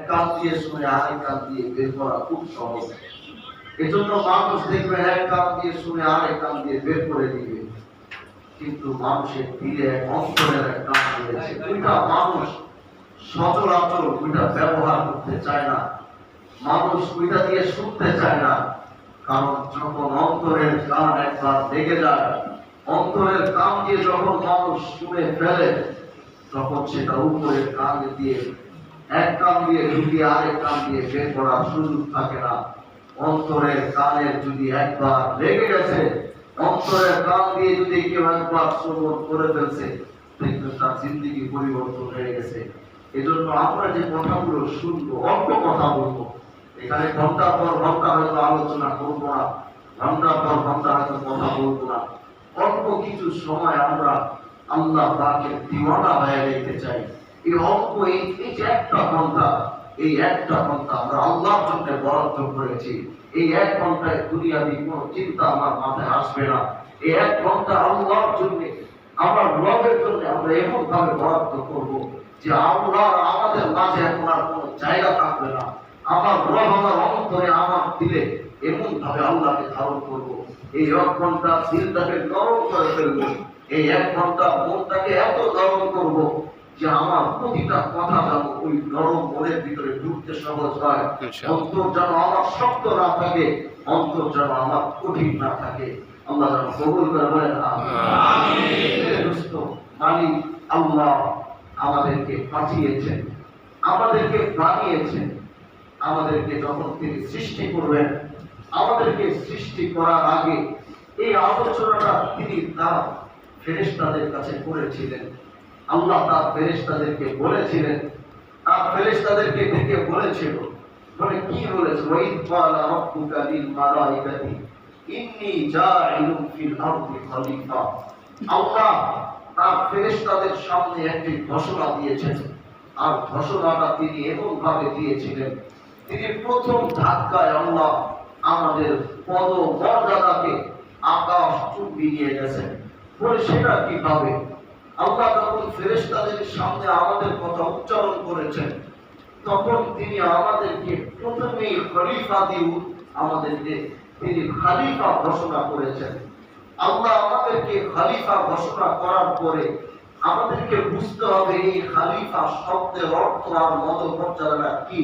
কান দিয়ে শুনে আরেক কান দিয়ে বের করা খুব সহজ। এজন্য মানুষ দেখবেন এক কান দিয়ে শুনে আরেক কান দিয়ে বের করে দিবে, কিন্তু মানুষের দিলে অন্তরের এক কান রয়েছে, ওইটা মানুষ সচরাচর ওইটা ব্যবহার করতে চায় না, মানুষ ওইটা দিয়ে শুনতে চায় না। কারণ যখন অন্তরের কান একবার লেগে যায়, অন্তরের কান দিয়ে যখন মানুষ শুনে ফেলে, তখন সেটা উপরের কান দিয়ে এক কান দিয়ে ঢুকিয়ে আরেক কান দিয়ে বের করার সুযোগ থাকে না। অন্তরের কানের যদি একবার লেগে গেছে, অন্তরের কান দিয়ে যদি কেউ একবার শ্রবণ করে ফেলছে, দেখবেন তার জিন্দেগি পরিবর্তন হয়ে গেছে। এজন্য আমরা যে কথাগুলো শুনবো, অল্প কথা বলবো, এখানে ঘন্টার পর ঘন্টা হয়তো আলোচনা করবো না, ঘন্টার পর ঘন্টা হয়তো কথা বলবো না, অল্প কিছু সময় আমরা আল্লাহ পাকের দিওয়ানা হয়ে যেতে চাই। এই অল্প এই যে একটা ঘন্টা, এই একটা ঘন্টা আমরা আল্লাহর জন্য বরাদ্দ করেছি। এই এক ঘন্টায় দুনিয়াবি কোনো চিন্তা আমার মাথায় আসবে না। এই এক ঘন্টা আল্লাহর জন্য, আমার রবের জন্য আমরা এমন ভাবে বরাদ্দ করব যে আল্লাহ আমাদের মাঝে এখন আর কোনো জায়গা থাকবে না। আমার রব আমার অন্তরে, আমার দিলে এমন ভাবে আল্লাহকে ধারণ করব। এই এক ঘন্টা দিলটাকে নরম করে ফেলবো, এই এক ঘন্টা মনটাকে এত নরম করব যে আমার প্রতিটা কথা যেন ওই নরম মনের ভিতরে ঢুকতে সহজ হয়। অন্তর যেন আমার শক্ত না থাকে, অন্তর যেন আমার কঠিন না থাকে। আল্লাহ যেন কবুল করে বলেন আমিন। মালিক আল্লাহ আমাদেরকে পাঠিয়েছেন, আমাদেরকে বানিয়েছেন। আমাদেরকে যখন তিনি সৃষ্টি করবেন, আমাদেরকে সৃষ্টি করার আগে এই আলোচনাটা তিনি তার ফেরেশতাদের কাছে করেছিলেন। আল্লাহ তার ফেরেশতাদেরকে বলেছিলেন, তার ফেরেশতাদেরকে ডেকে বলেছিল, বলে কি বলেছে, ওয়াইদ ক্বালা রাব্বুকা লিল মালাইকাতি ইন্নী জাইলুন ফিল আরদি খলিফা। আল্লাহ তার ফেরেশতাদের সামনে একটি ঘোষণা দিয়েছেন, আর ঘোষণাটা তিনি এমন ভাবে দিয়েছিলেন, তিনি প্রথম ধাক্কায় আল্লাহ আমাদের পদ মর্যাদাকে আকাশ চুম্বি নিয়ে গেছেন। বলে সেটা কিভাবে? আল্লাহ যখন ফেরেশতাদের সামনে আমাদের কথা উচ্চারণ করেছেন, তখন তিনি আমাদেরকে প্রথমেই খলিফা দিয়ে আমাদেরকে তিনি খলিফা ঘোষণা করেছেন। আল্লাহ আমাদেরকে খলিফা ঘোষণা করার পরে আমাদেরকে বুঝতে হবে এই খলিফা শব্দের অর্থ আর মর্যাদাটা কি।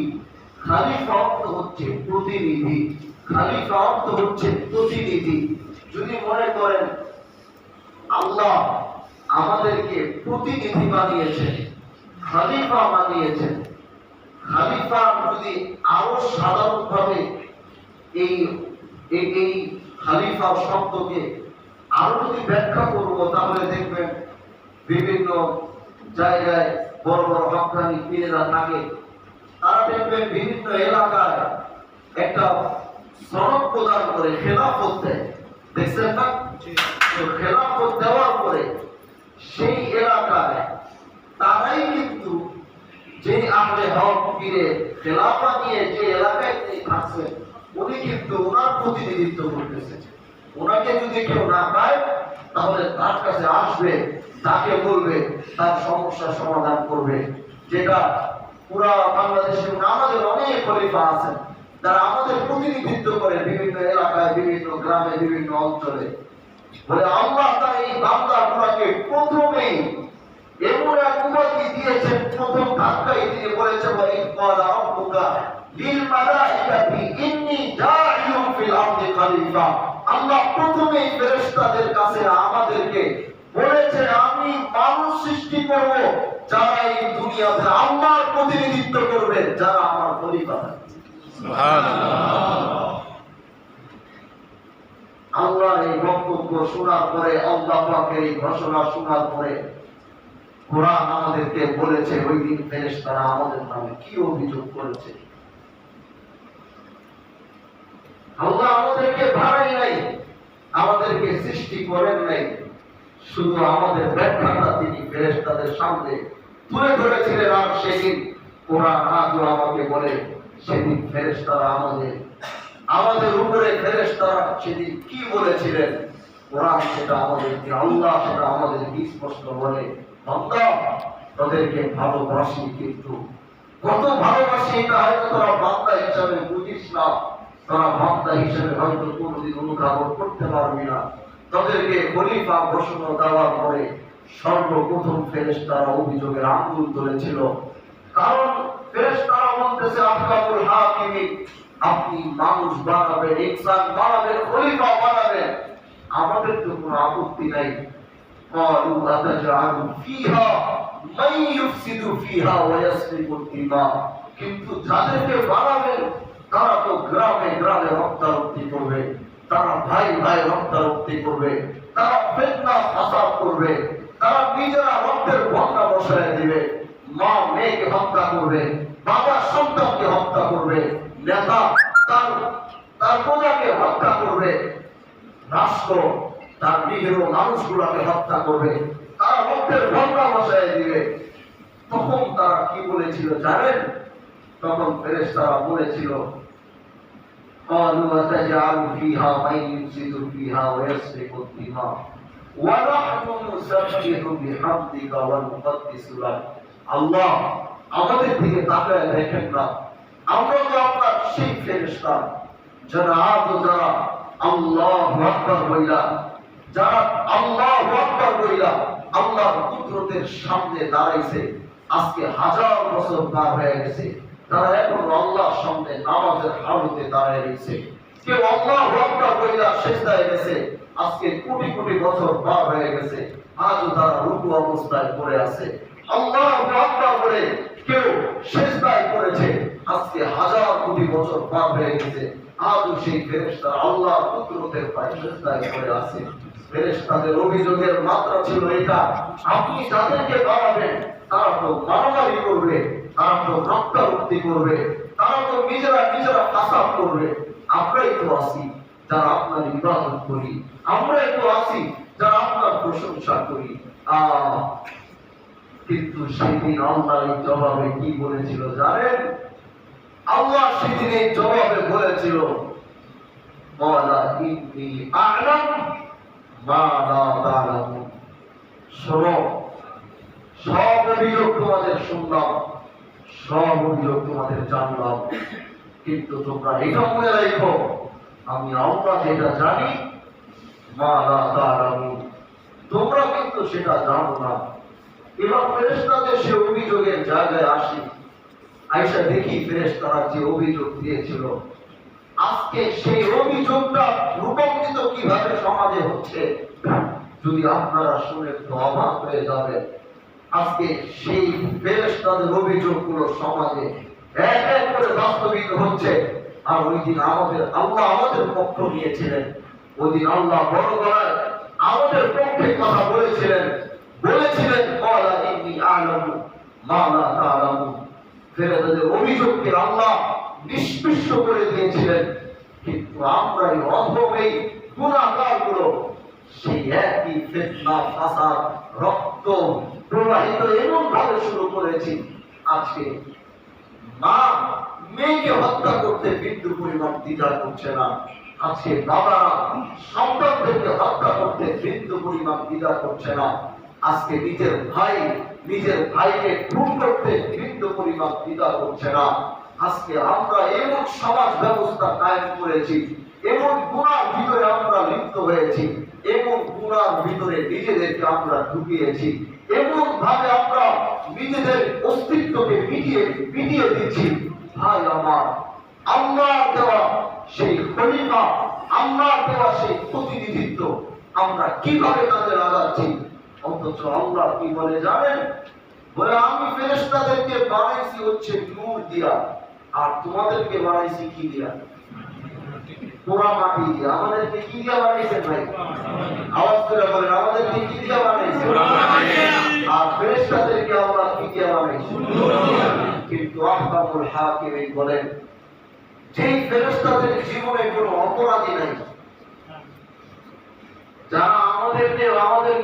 খলিফা অর্থ হচ্ছে প্রতিনিধি, খলিফা অর্থ হচ্ছে প্রতিনিধি। যদি মনে করেন আল্লাহ আমাদেরকে প্রতিনিধি বানিয়েছেন, খলিফা বানিয়েছেন, খলিফা যদি আরো সাধারণভাবে এই এই খলিফা শব্দকে আরো যদি ব্যাখ্যা করব, তাহলে দেখবেন বিভিন্ন জায়গায় বড় বড় হক্কানি পীরেরা থাকে, তারা দেখবেন বিভিন্ন এলাকায় একটা সনদ প্রদান করে খেলাফত দেয়, দেখছেন না? খেলাফত দেওয়ার পরে সেই এলাকায় তারাই কিন্তু যে আহলে হক পীরে খেলাফা নিয়ে যে এলাকায় তিনি থাকছেন, উনি কিন্তু ওনার প্রতিনিধিত্ব করতেছেন। ওনাকে যদি কেউ না পায়, তাহলে তার কাছে আসবে, তাকে বলবে, তার সমস্যার সমাধান করবে। যেটা পুরা বাংলাদেশে আমাদের অনেক খলিফা আছেন, যারা আমাদের প্রতিনিধিত্ব করে বিভিন্ন এলাকায়, বিভিন্ন গ্রামে, বিভিন্ন অঞ্চলে। বলে আল্লাহ তার এই বান্দা গুলাকে প্রথমেই এমন এক উপাধি দিয়েছেন, প্রথম ধাক্কায় তিনি বলেছেন, ওয়াইদ ক্বালা রাব্বুকা লিল মালাইকাতি ইন্নী জাইলুন ফিল আরদি খলিফা। আল্লাহ প্রথমেই ফেরেশতাদের কাছে আমাদেরকে বলেছে, আমি মানুষ সৃষ্টি করব যারা এই দুনিয়াতে আল্লাহর প্রতিনিধিত্ব করবে, যারা আমার খলিফা। সুবহানাল্লাহ। আল্লাহর এই বক্তব্য শোনার পরে, আল্লাহ পাকের এই ঘোষণা শোনার পরে কোরআন আমাদেরকে বলেছে ওই দিন ফেরেশতারা আমাদের নামে কি অভিযোগ করেছে। আল্লাহ আমাদেরকে বানাই নাই, আমাদেরকে সৃষ্টি করেন নাই, শুধু আমাদের ব্যাখ্যাটা তিনি ফেরেশতাদের সামনে তুলে ধরেছিলেন। আর সেদিন কোরআন আজও আমাকে বলে, সেদিন ফেরেশতারা আমাদের উপরে ফেরেশতারা সেদিন কি বলেছিলেন, কোরআন সেটা আমাদেরকে, আল্লাহ সেটা আমাদেরকে স্পষ্ট বলে, বান্দা তাদেরকে ভালোবাসি, কিন্তু কত ভালোবাসি এটা হয়তো তোরা বান্দা হিসাবে বুঝিস না, তোরা বান্দা হিসাবে হয়তো কোনোদিন অনুধাবন করতে পারবি না। তাদেরকে খলিফা ঘোষণা দেওয়ার পরে সর্বপ্রথম ফেরেশতারা অভিযোগের আঙ্গুল তুলেছিল। কারণ ফেরেশতারা বলতেছে আহকামুল হাকিমিন, আপনি মানুষ বানাবেন, ইনসান বানাবেন, খলিফা বানাবেন, আমাদের তো কোনো আপত্তি নাই। قالوا أتجعل فيها من يفسد فيها ويسفك الدماء, কিন্তু যাদেরকে বানাবেন তারা তো গ্রামে গ্রামে রক্তারক্তি করবে, তারা ভাই ভাই রক্তারক্তি করবে, তারা ফিতনা ফাসাদ করবে, তারা নিজেরা রক্তের বন্যা বসায় দিবে, মা মেয়েকে হত্যা করবে, বাবা সন্তানকে হত্যা করবে, নেতা তার প্রজাকে হত্যা করবে, রাষ্ট্র তার নিরীহ মানুষগুলোকে হত্যা করবে, তারা রক্তের বন্যা বসায় দিবে। তখন তারা কি বলেছিল জানেন? তখন ফেরেশতারা বলেছিল قالوا أتجعل فيها من يفسد فيها ويسفك الدماء ونحن نسبح بحمدك ونقدس لك। আল্লাহ আমাদের দিকে তাকায় দেখেন না, আমরা তো আপনার সেই ফেরেশতা যারা আজও যারা আল্লাহু আকবার বইলা, যারা আল্লাহু আকবার বইলা আল্লাহর কুদরতের সামনে দাঁড়াইছে, আজকে হাজার বছর পার হয়ে গেছে, তারা এখন আল্লাহর সামনে নামাজের হালতে দাঁড়িয়ে রয়েছে। কেউ আল্লাহু আকবার বইলা সিজদায় গেছে, আজকে কোটি কোটি বছর পার হয়ে গেছে, আজও তারা রুকু অবস্থায় পড়ে আছে। আল্লাহু আকবার বলে কেউ সিজদায় পড়েছে, আজকে হাজার কোটি বছর পার হয়ে গেছে, আজও সেই ফেরেশতারা আল্লাহর কুদরতের পায়ে সিজদায় পড়ে আছে। ফেরেশতাদের অভিযোগের মাত্রা ছিল এটা, আপনি যাদেরকে বানাবেন তারা তো মারামারি করবে, তারা তো রক্তারক্তি করবে, তারা তো নিজেরা নিজেরা ফাসাদ করবে, আমরাই তো আছি যারা আপনার ইবাদত করি, আমরাই তো আছি যারা আপনার প্রশংসা করি। কিন্তু সেদিন আল্লাহ এই জবাবে কি বলেছিল জানেন? আল্লাহ সেদিন এই জবাবে বলেছিল ওয়ালা ইন্নী আ'লাম মা লা তা'লামুন। শোনো, সব অভিযোগ তোমাদের শুনলাম, সব অভিযোগ তোমাদের জানলাম, কিন্তু তোমরা এটা মনে রাখো আমি আল্লাহ যেটা জানি মা লা তা'লামুন, তোমরা কিন্তু সেটা জানো না। এবার ফেরেশতাদের সে অভিযোগের জায়গায় আসি, আয়েশা দেখি ফেরেশতারা যে অভিযোগ দিয়েছিল, আজকে সেই অভিযোগটা রূপান্তরিত কিভাবে সমাজে হচ্ছে যদি আপনারা শুনে তো অবাক হয়ে যাবেন। আজকে সেই ফেরেশতাদের অভিযোগগুলো সমাজে এক এক করে বাস্তবিত হচ্ছে। আর ওই দিন আমাদের আল্লাহ আমাদের পক্ষ নিয়েছিলেন, ওই দিন আল্লাহ বড় গলায় আমাদের পক্ষে কথা বলেছিলেন, বলেছিলেন ক্বালা ইন্নী আ'লামু মা লা তা'লামুন। ফেরেশতাদের অভিযোগকে আল্লাহ নিষ্পৃহ করে দিয়েছিলেন, কিন্তু আমরা এই অধম এই গুনাহগারগুলো সেই একই ফিতনা ফাসাদ রক্ত প্রবাহিত এমন ভাবে শুরু করেছি। আজকে মা মেয়েকে হত্যা করতে বিন্দু পরিমাণ দ্বিধা করছে না, আজকে বাবারা সন্তানদেরকে হত্যা করতে বিন্দু পরিমাণ দ্বিধা করছে না, আজকে নিজের ভাইকে খুন করতে বিন্দু পরিমাণ দ্বিধা করছে না। আজকে আমরা এমন সমাজ ব্যবস্থা কায়েম করেছি, এমন গুনার ভিতরে আমরা লিপ্ত হয়েছি, এমন গুনার ভিতরে নিজেদেরকে আমরা ঢুকিয়েছি, এমন ভাবে আমরা নিজেদের অস্তিত্বকে মিটিয়ে দিচ্ছি। ভাই আমার, আল্লাহ দেওয়া সেই খলিফা, আল্লাহ দেওয়া সেই প্রতিনিধিত্ব আমরা কিভাবে কাজে লাগাচ্ছি? অথচ আল্লাহ কি বলে জানেন? বলে আমি ফেরেশতাদেরকে বানাইছি হচ্ছে নূর দিয়া, আর তোমাদেরকে বানাইছি কি দিয়া? পোড়া মাটি দিয়া। আমাদেরকে কি দিয়া বানাইছেন ভাই? আওয়াজ করে বলেন, আমাদেরকে কি দিয়া বানাইছেন? আর ফেরেশতাদেরকে আল্লাহ কি দিয়া বানাইছেন? কিন্তু আহকামুল হাকিমিন বলেন, যেই ফেরেশতাদের জীবনে কোনো অপরাধী নাই, যারা আমাদের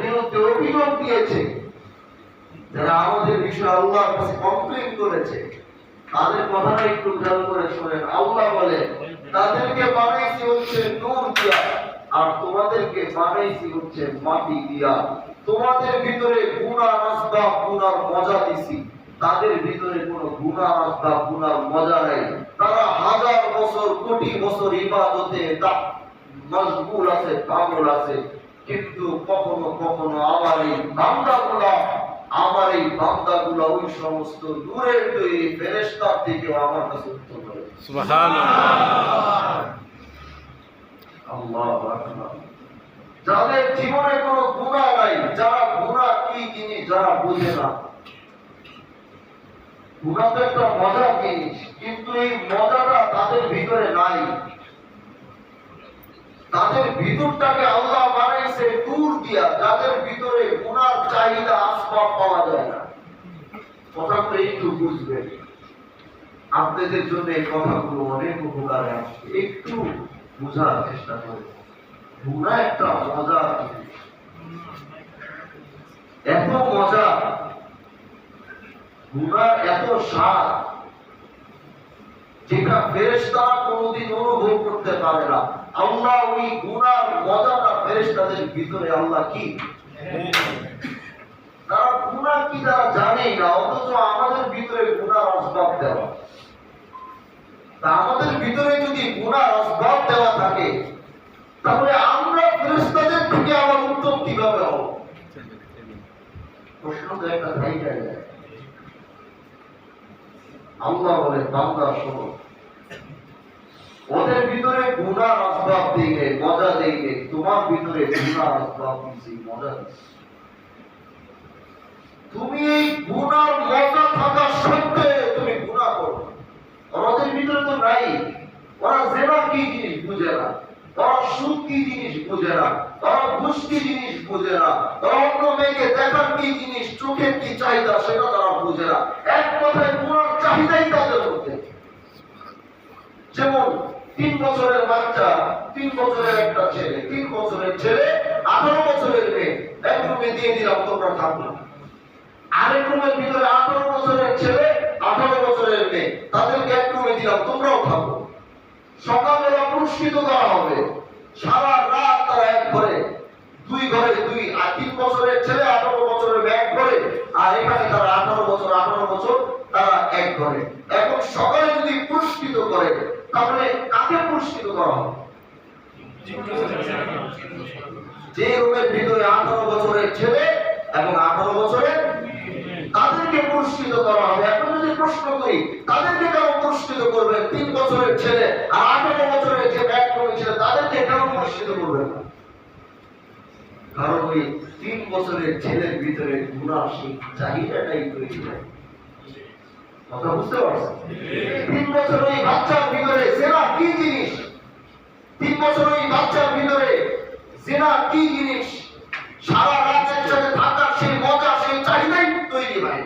বিরুদ্ধে অভিযোগ দিয়েছে, যারা আমাদের বিষয়ে আল্লাহর কাছে কমপ্লেইন করেছে, তাদের কথাটা একটু খেয়াল করে শোনেন। আল্লাহ বলে তাদেরকে বানাইছি হচ্ছে নূর দিয়া, আর তোমাদেরকে বানাইছি হচ্ছে মাটি দিয়া। তোমাদের ভিতরে গুনার আসবাব, গুনার মজা দিছি, তাদের ভিতরে কোনো গুনাহ বা গুনার মজা নাই। তারা হাজার বছর কোটি বছর ইবাদতে মশগুল আছে, পাগল আছে, কিন্তু কখনো কখনো আমার এই বান্দাগুলা ওই সমস্ত দূরের তৈরি ফেরেশতার থেকেও আমার কাছে উত্তম করে। সুবহানাল্লাহ, আল্লাহু আকবার। যাদের জীবনে কোনো গুনাহ নাই, যারা গুনাহ কি জিনিস যারা বুঝে না। গুনাহ তো একটা মজার জিনিস, কিন্তু এই মজাটা তাদের ভিতরে নাই। তাদের ভিতরটাকে আল্লাহ বানাইছে দূর দিয়া, যাদের ভিতরে গুনার চাহিদা আসবাব পাওয়া যায় না। কথাগুলো একটু বুঝবেন, আপনাদের জন্য এই কথাগুলো অনেক উপকারে আসবে। একটু বোঝার চেষ্টা করবেন। গুনাহ একটা মজার জিনিস, এত মজা, গুনার এত স্বাদ, যেটা ফেরেশতারা কোনোদিন অনুভব করতে পারে না। আল্লাহ ওই গুনার মজাটা ফেরেশতাদের ভিতরে আল্লাহ কি, তারা গুনাহ কি তারা জানেই না, অথচ আমাদের ভিতরে গুনার আসবাব দেওয়া। তা আমাদের ভিতরে যদি গুনার আসবাব দেওয়া থাকে, তাহলে আমরা ফেরেশতাদের থেকে আবার উত্তম কিভাবে হব? প্রশ্ন তো একটা থাইকা যায়। আল্লাহ বলে, বান্দা শোনো, ওদের ভিতরে গুনার আসবাব দিলে মজা দিলে, তোমার ভিতরে গুনার আসবাব দিয়েছি মজা দিচ্ছি। তুমি এই গুনার মজা থাকা সত্ত্বে তুমি গুনাহ করো। ওদের ভিতরে তো নাই। ওরা জেনা কি জিনিস বুঝে না, ওরা সুদ কি জিনিস বুঝে না, ওরা ঘুষ কি জিনিস বুঝে না, ওরা অন্য মেয়েকে দেখার কি জিনিস, চোখের কি চাহিদা সেটা তারা বুঝে না। এক কথায় গুনার চাহিদাই তাদের মধ্যে। যেমন 3 বছরের বাচ্চা, 3 বছরের একটা ছেলে, 3 বছরের ছেলে, 18 বছরের মেয়ে, এক রুমে দিয়ে দিলাম তোমরা থাকো। আরেক রুমের ভিতরে 18 বছরের ছেলে, 18 বছরের মেয়ে, তাদেরকে এক রুমে দিলাম তোমরাও থাকো। সকালবেলা পুরস্কৃত করা হবে, সারা রাত তারা এক ঘরে, 2 ঘরে 2, আর 3 বছরের ছেলে 18 বছরের মেয়ে এক ঘরে, আর এখানে তারা 18 বছর তারা এক ঘরে। এখন সকালে যদি পুরস্কৃত করে, তাহলে কাকে পুরস্কৃত করা হবে? যে রুমের ভিতরে 18 বছরের ছেলে এবং 18 বছরের, তাদেরকে পুরস্কৃত করা হবে। এখন যদি প্রশ্ন করি, তাদেরকে কেন পুরস্কৃত করবেন? 3 বছরের ছেলে আর 18 বছরের যে এক রুমের ছেলে, তাদেরকে কেন পুরস্কৃত করবেন না? কারণ ওই 3 বছরের ছেলের ভিতরে গুনাহ সেই চাহিদাটাই তৈরি হয়। কথা বুঝতে পারছেন? 3 বছর ওই বাচ্চার ভিতরে জেনা কি জিনিস, 3 বছর ওই বাচ্চার ভিতরে জেনা কি জিনিস, সারা রাত একসাথে থাকার সেই মজা, সেই চাহিদাই তৈরি হয়।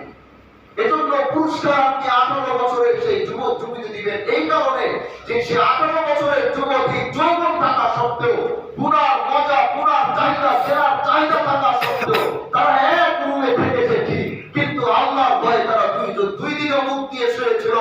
এজন্য পুরস্কার আপনি 18 বছরের সেই যুবক যুবতী দিবেন এই কারণে যে সে 18 বছরের যুবতী যৌবন থাকা সত্ত্বেও, গুনার মজা, গুনার চাহিদা, জেনার চাহিদা থাকা সত্ত্বেও তারা এক রুমে থেকেছে ঠিক, কিন্তু আল্লাহর ভয়ে তারা দুইজন দুই দিকে মুখ দিয়ে শুয়েছিল,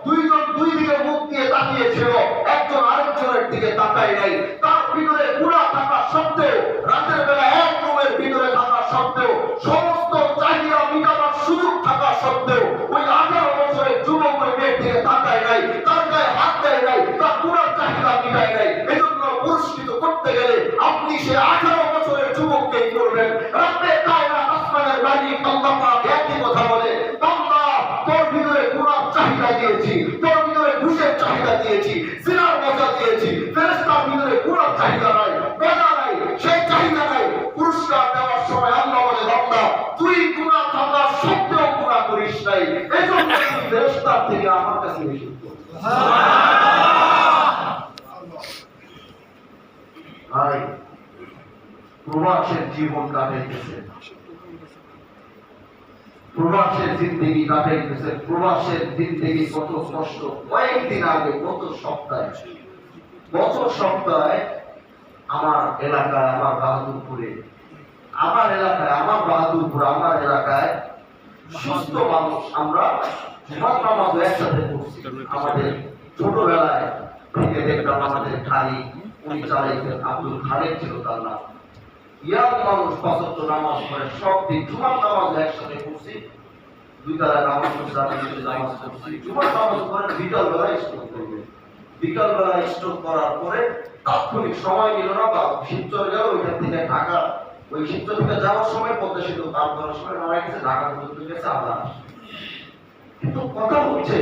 দুইজন দুই দিকে মুখ দিয়ে তাকিয়েছিল, একজন আরেকজনের দিকে তাকায় নাই। তার ভিতরে গুনাহ থাকা সত্ত্বেও, রাতের বেলা এক রুমের ভিতরে থাকা সত্ত্বেও, সমস্ত চাহিদা মিটাবার সুযোগ থাকা সত্ত্বেও ওই 18 বছরের যুবক ওই মেয়ের দিকে তাকায় নাই, তার গায়ে হাত দেয় নাই, তার গুনার চাহিদা মিটায় নাই। এজন্য পুরস্কৃত করতে গেলে আপনি সে 18 বছরের যুবককেই করবেন। রাতে কায়নাত আসমানের মালিক আল্লাহ পাক একই কথা বলে, বান্দা তোর ভিতরে গুনার চাহিদা দিয়েছি, তোর ভিতরে ঘুষের চাহিদা দিয়েছি, জিনার মজা দিয়েছি, ফেরেশতার ভিতরে গুনার চাহিদা নাই, মজা নাই, সেই চাহিদা নাই। পুরস্কার দেওয়ার সময় আল্লাহ বলে, বান্দা তুই গুনাহ থাকা সত্ত্বেও গুনাহ করিস নাই, এজন্য তুই ফেরেশতার থেকে আমার কাছে বেশি। ভাই, প্রবাসের জীবন কাটাইতেছে, প্রবাসের জিন্দেগি কাটাইতেছে, প্রবাসের জিন্দেগি কত কষ্ট। কয়েকদিন আগে গত সপ্তাহে আমার এলাকায়, আমার এলাকায় সুস্থ মানুষ, আমরা জুমার নামাজ একসাথে পড়ছি। আমাদের ছোটবেলায় থেকে দেখলাম আমাদের খালি উনি চালাইতেন, আব্দুল খালেক ছিল তার নাম। ইয়াং মানুষ 5 ওয়াক্ত নামাজ পড়ে, সব দিন জুমার নামাজ একসাথে পড়ছি। 2 তালা নামাজ পড়তে আমি নামাজ পড়ছি, জুমার নামাজ পড়ে বিকাল বেলায় স্ট্রোক করবে। বিকাল বেলায় স্ট্রোক করার পরে তাৎক্ষণিক সময় নিল না, বা শিবচর গেল, ওইখান থেকে ঢাকা, ওই শিবচর থেকে যাওয়ার সময় পদ্মা সেতু পার করার সময় মারা গেছে, ঢাকা পর্যন্ত গেছে আবার। কিন্তু কথা হচ্ছে,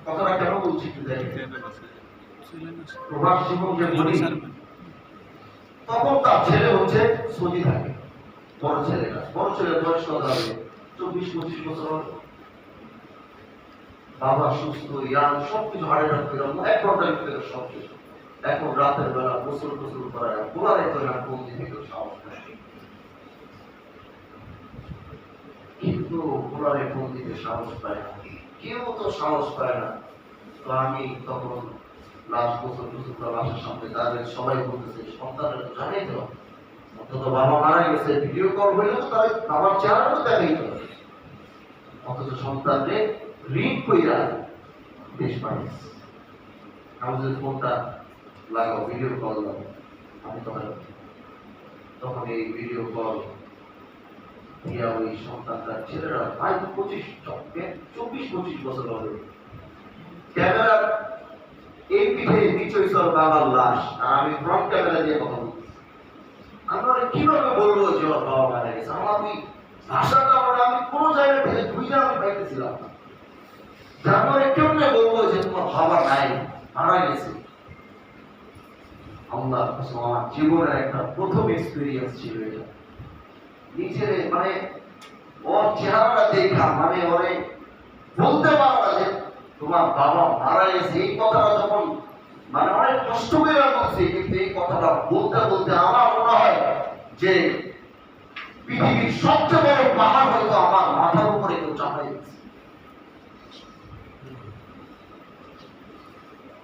কথাটা কেন বলছি একটু দেখেন, প্রভাস জীবন যে বলি, তখন তার ছেলে হচ্ছে সৌদি থাকে, বড় ছেলেটা, বড় ছেলের বয়স কত হবে, 24-25 বছর। বাবা সুস্থ, ইয়াং, সবকিছু হাড়ে রাখতে গেল, 1 ঘন্টার ভিতরে সবকিছু। এখন রাতের বেলা গোসল করায় পোলারে তো না, কোন দিকে কেউ সাহস নেই, কিন্তু পোলারে কোন দিকে সাহস পায় না, কেউ তো সাহস পায় না। তো আমি তখন লাশ গোসল করা লাশের সামনে দাঁড়িয়ে সবাই বলতেছে, সন্তানের তো জানাই তো, অন্তত বাবা মারা গেছে, ভিডিও কল হইলে তো তার বাবার চেহারা তো দেখাই তো, অথচ সন্তানকে রিড কইরা দেশ পাঠিয়েছে। আমাদের ফোনটা লাগাও, ভিডিও কল লাগাও। আমি তখন এই ভিডিও কল দিয়া ওই সন্তানটার ছেলেরা হয়তো 24-25 বছর হবে, ক্যামেরার এই পিঠে নিচে সর বাবার লাশ, আর আমি ফ্রন্ট ক্যামেরা দিয়ে কথা বলছি। আমরা কিভাবে বলবো যে ওর বাবা মারা গেছে? আমি ভাষাটা আমি কোনো জায়গা থেকে বুঝে আমি পাইতেছিলাম না। তারপরে কেমনে বলবো যে তোমার বাবা নাই, মারা গেছে? আমার জীবনের একটা প্রথম এক্সপিরিয়েন্স ছিল এটা। নিজের মানে ওর চেহারাটা দেখা, মানে ওরে বলতে পারো না যে তোমার বাবা মারা গেছে, এই কথাটা যখন মানে অনেক কষ্ট করে বলছি, কিন্তু এই কথাটা বলতে বলতে আমার মনে হয় যে পৃথিবীর সবচেয়ে বড় পাহাড় হয়তো আমার মাথার উপরে কেউ চাপাই দিচ্ছে।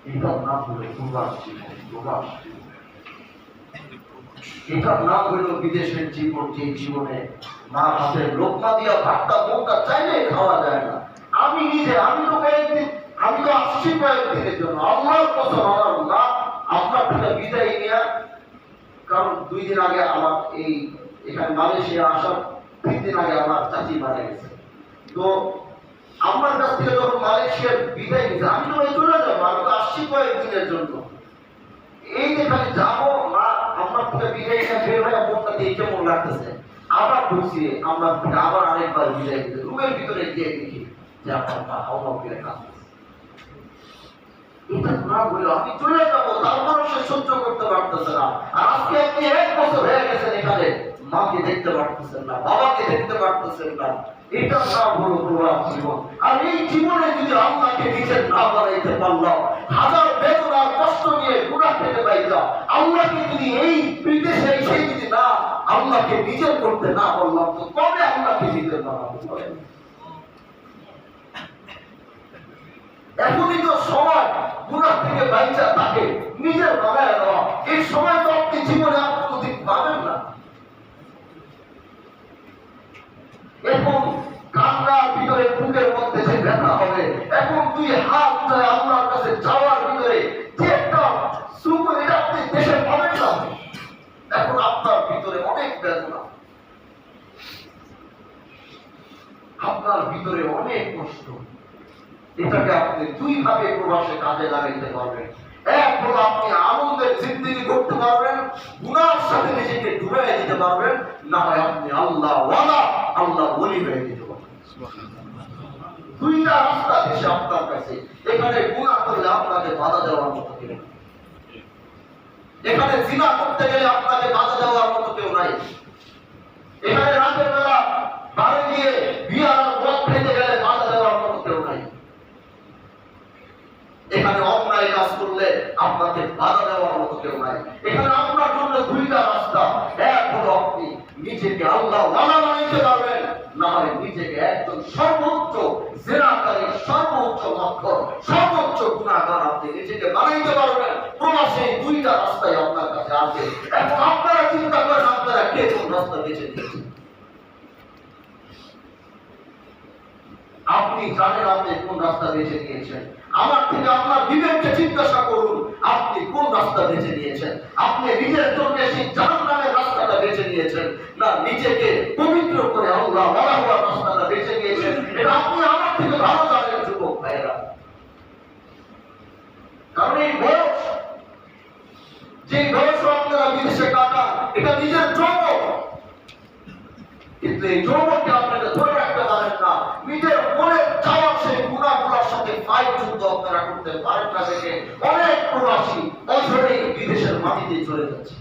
এটার নাম হলো প্রবাস জীবন, প্রবাস জীবন। এটার নাম হলো বিদেশের জীবন, যে জীবনে মা হাতের লোকমা দিয়া ভাতটা মুখটা চাইলে খাওয়া যায় না। আমি নিজে, আমি তো আসছি কয়েকদিনের জন্য, আল্লাহর কসম, আমার না আপনার থেকে বিদায় নেওয়া। কারণ 2 দিন আগে আমার এই এখানে মালয়েশিয়া আসার 3 দিন আগে আমার চাচি মারা গেছে। তো আমার কাছ থেকে যখন মালয়েশিয়ার বিদায় নিয়েছে, আমি তো চলে যাবো, আমি তো আসছি কয়েকদিনের জন্য। এই যে খালি যাবো, মা আমার থেকে বিদায় নিয়ে বের হয়ে মনটা দিয়ে কেমন লাগতেছে, আবার ঢুকছি আমার থেকে আবার আরেকবার বিদায় দিতে, রুমের ভিতরে গিয়ে দেখি যে আপনার মা হাওয়া ফিরে কাঁদতেছে। এটা না বলে আমি চলে যাবো, তারপরও সে সহ্য করতে পারতেছে না। আর আজকে আপনি 1 বছর হয়ে গেছেন এখানে, মাকে দেখতে পারতেছেন না, বাবাকে দেখতে পারতেছেন না। এটা না হলো প্রবাস জীবন। আর এই জীবনে যদি আল্লাহকে নিজের না বানাইতে পারলাম, হাজার বেদনার কষ্ট নিয়ে গুনাহ থেকে পাইলাম, আল্লাহকে যদি এই বিদেশে এসে যদি না আল্লাহকে নিজের করতে না পারলাম, তো কবে আল্লাহকে নিজের বানাবো? এখনই তো সময় গুনাহ থেকে বাইচা তাকে নিজের বানায় দেওয়া। এই সময় তো আপনি জীবনে আর কোনোদিন পাবেন না। এখন কান্নার ভিতরে বুকের মধ্যে যে ব্যথা হবে, এখন 2 হাত উঠায় আল্লাহর কাছে যাওয়ার ভিতরে যে একটা সুখ, এটা আপনি দেশে পাবেন না। এখন আপনার ভিতরে অনেক বেদনা, আপনার ভিতরে অনেক কষ্ট। এটাকে আপনি 2 ভাবে প্রবাসে কাজে লাগাইতে পারবেন। এক হলো আপনি আনন্দের জিন্দেগি করতে পারবেন, গুনার সাথে নিজেকে ডুবাই দিতে পারবেন, না হয় আপনি আল্লাহ ওয়ালা, আল্লাহ ওলি হয়ে যেতে পারবেন। 2টা রাস্তা দেশে আপনার কাছে। এখানে গুনাহ করলে আপনাকে বাধা দেওয়ার মতো কেউ নেই, এখানে জিনা করতে গেলে আপনাকে বাধা দেওয়ার মতো কেউ নাই, এখানে রাতের বেলা বাড়ি গিয়ে বিয়ার মদ খেতে গেলে বাধা দেওয়ার মতো কেউ নাই, এখানে অন্যায় কাজ করলে আপনাকে বাধা দেওয়ার মতো কেউ নাই। এখানে আপনার জন্য 2টা রাস্তা। এক হলো আপনি নিজেকে আল্লাহ ওয়ালা বানাইতে পারবেন, না হয় নিজেকে একজন সর্বোচ্চ জিনাকারী, সর্বোচ্চ মক্কর, সর্বোচ্চ গুনাহগার আপনি নিজেকে বানাইতে পারবেন। প্রবাসে 2টা রাস্তাই আপনার কাছে আছে। এখন আপনারা চিন্তা করেন, আপনারা কে কোন রাস্তা বেছে নিয়েছেন? আপনি জানেন আপনি কোন রাস্তা বেছে নিয়েছেন। আমার থেকে আপনার বিবেককে জিজ্ঞাসা করুন, আপনি কোন রাস্তা বেছে নিয়েছেন? আপনি নিজের জন্য সেই জাহান্নামের রাস্তাটা বেছে নিয়েছেন, না নিজেকে পবিত্র করে আল্লাহ ওয়ালা হওয়ার রাস্তাটা বেছে নিয়েছেন? এটা আপনি কারণ এই বয়স, যে বয়স আপনারা বিদেশে কাটান, এটা নিজের যৌবন, কিন্তু এই যৌবনকে আপনারা ধরে রাখতে পারেন না। নিজের মনের চাওয়া সেই গুণাগুলোর সাথে ফাইট যুদ্ধ আপনারা করতে পারেন না দেখে অনেক প্রবাসী অঝরে বিদেশের মাটিতে চলে যাচ্ছে।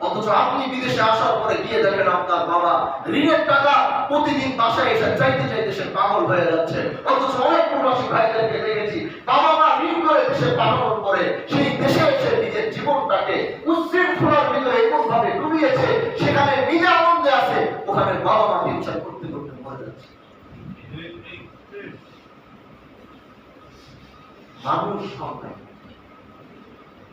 অথচ আপনি বিদেশে আসার পরে গিয়ে দেখেন আপনার বাবা ঋণের টাকা প্রতিদিন বাসায় এসে চাইতে চাইতে সে পাগল হয়ে যাচ্ছে। অথচ অনেক প্রবাসী ভাইদেরকে দেখেছি বাবা মা ঋণ করে দেশে পাঠানোর পরে সেই দেশে এসে নিজের জীবনটাকে উচ্ছৃঙ্খলার ভিতরে এমন ভাবে ডুবিয়েছে, সেখানে নিজে আনন্দে আছে, ওখানে বাবা মা হিংসা করতে করতে মরে যাচ্ছে। মানুষ সন্তান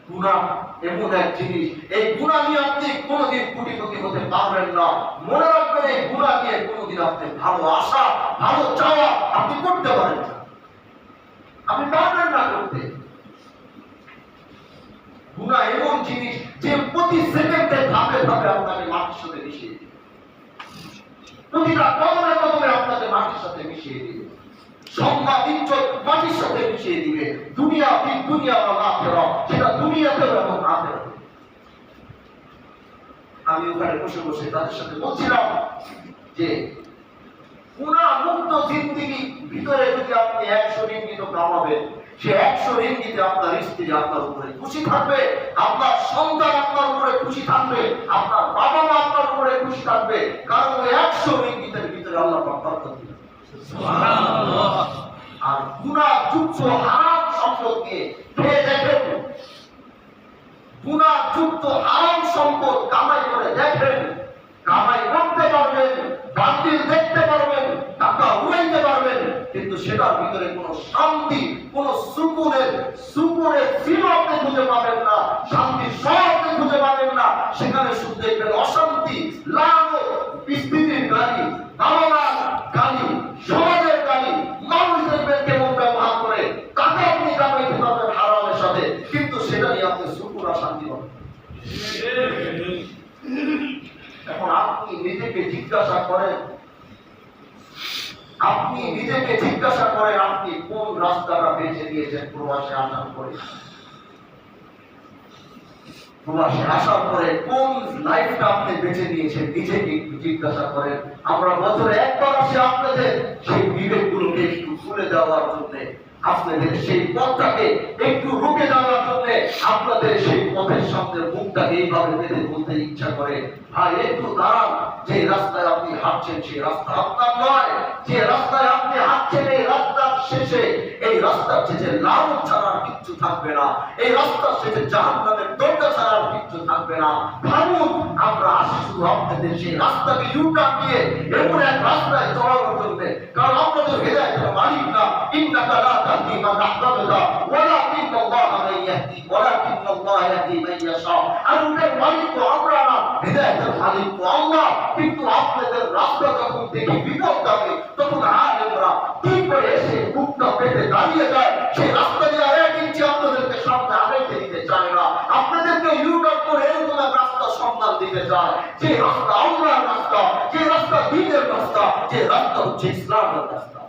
গুনাহ এমন এক জিনিস, এই গুনাহ নিয়ে আপনি কোনোদিন কোটিপতি হতে পারবেন না। মনে রাখবেন, এই গুনাহ নিয়ে কোনোদিন আপনি ভালো আশা, ভালো চাওয়া আপনি করতে পারেন না, আপনি পারবেন না করতে। গুনাহ এমন জিনিস যে প্রতি সেকেন্ডে ধাপে ধাপে আপনাকে মাটির সাথে মিশিয়ে দিবে, প্রতিটা কদমে কদমে আপনাকে মাটির সাথে মিশিয়ে দিবে, সম্মান ইজ্জত মাটির সাথে মিশিয়ে দিবে। দুনিয়া দুনিয়া আখিরাত, সেটা দুনিয়াতেও এবং আখিরাতে। আমি ওখানে বসে বসে তাদের সাথে বলছিলাম যে গুনাহ মুক্ত জিন্দেগি ভিতরে যদি আপনি 100 রিঙ্গিত কামাবেন, সে 100 রিঙ্গিতে আপনার স্ত্রী আপনার উপরে খুশি থাকবে, আপনার সন্তান আপনার উপরে খুশি থাকবে, আপনার বাবা মা আপনার উপরে খুশি থাকবে, কারণ ওই 100 রিঙ্গিতের ভিতরে আল্লাহ বরকত দিবেন। আর গুনাহযুক্ত হারাম সম্পদ দিয়ে খেয়ে দেখেন, গুনাহযুক্ত হারাম সম্পদ কামাই করে দেখেন, কামাই করতে পারবেন, বাতিল দেখতে পারবেন, টাকা উড়াইতে পারবেন, কিন্তু সেটার ভিতরে কোনো শান্তি, কোনো সুকুনের সীমা আপনি খুঁজে পাবেন না, শান্তি আপনি খুঁজে পাবেন না। সেখানে শুধু দেখবেন অশান্তি, লাভ, স্ত্রীর গালি, বাবা মার গালি, সমাজের গালি, মানুষ দেখবেন কেমন ব্যবহার করে, তাকে আপনি কামাইতে পারবেন হারামের সাথে, কিন্তু সেটা নিয়ে আপনি সুকুন আর শান্তি পাবেন। এখন আপনি নিজেকে জিজ্ঞাসা করেন, আপনি কোন রাস্তাটা বেছে নিয়েছেন প্রবাসে আসার পরে? প্রবাসে আসার পরে কোন লাইফটা আপনি বেছে নিয়েছেন নিজেকে একটু জিজ্ঞাসা করেন। আমরা বছরে একবার আসে আপনাদের সেই বিবেকগুলোকে একটু তুলে দেওয়ার জন্য, আপনাদের সেই পথটাকে একটু রুখে দেওয়ার জন্য, আপনাদের সেই পথের সামনে মুখটাকে এইভাবে বেঁধে বলতে ইচ্ছা করে, ভাই একটু দাঁড়ান, যে রাস্তায় আপনি হাঁটছেন সেই রাস্তা আপনার নয়, যে রাস্তায় আপনি হাঁটছেন এই রাস্তার শেষে, এই রাস্তার শেষে লাভ ছাড়ার কিচ্ছু থাকবে না, এই রাস্তার শেষে জাহান্নামের দরজা ছাড়ার কিচ্ছু থাকবে না। ভাবুন, আমরা আসি শুধু আপনাদের সেই রাস্তাকে ইউটার্ন দিয়ে এমন এক রাস্তায় চলানোর জন্য, কারণ আপনাদের হেদায়েতের মালিক না, ইন্নাকা লা তাহদি মান আহবাবতা ওয়ালাকিন্নাল্লাহা মান ইয়াহদি ওয়ালাকিন্নাল্লাহা ইয়াহদি মান ইয়াশা। আর ওদের মালিক তো আমরা না, হেদায়েতের মালিক তো আল্লাহ। কিন্তু আপনাদের রাস্তা যখন দেখি বিপদ যাবে, তখন আলেমরা ঠিক করে এসে বুকটা পেতে দাঁড়িয়ে যায়, সেই রাস্তা দিয়ে আর 1 ইঞ্চি আপনাদেরকে সামনে আগাইতে দিতে চায় না, আপনাদেরকে ইউটার্ন করে এরকম এক রাস্তা সন্ধান দিতে চায়, যে রাস্তা আল্লাহর রাস্তা, যে রাস্তা দ্বীনের রাস্তা, যে রাস্তা হচ্ছে ইসলামের রাস্তা।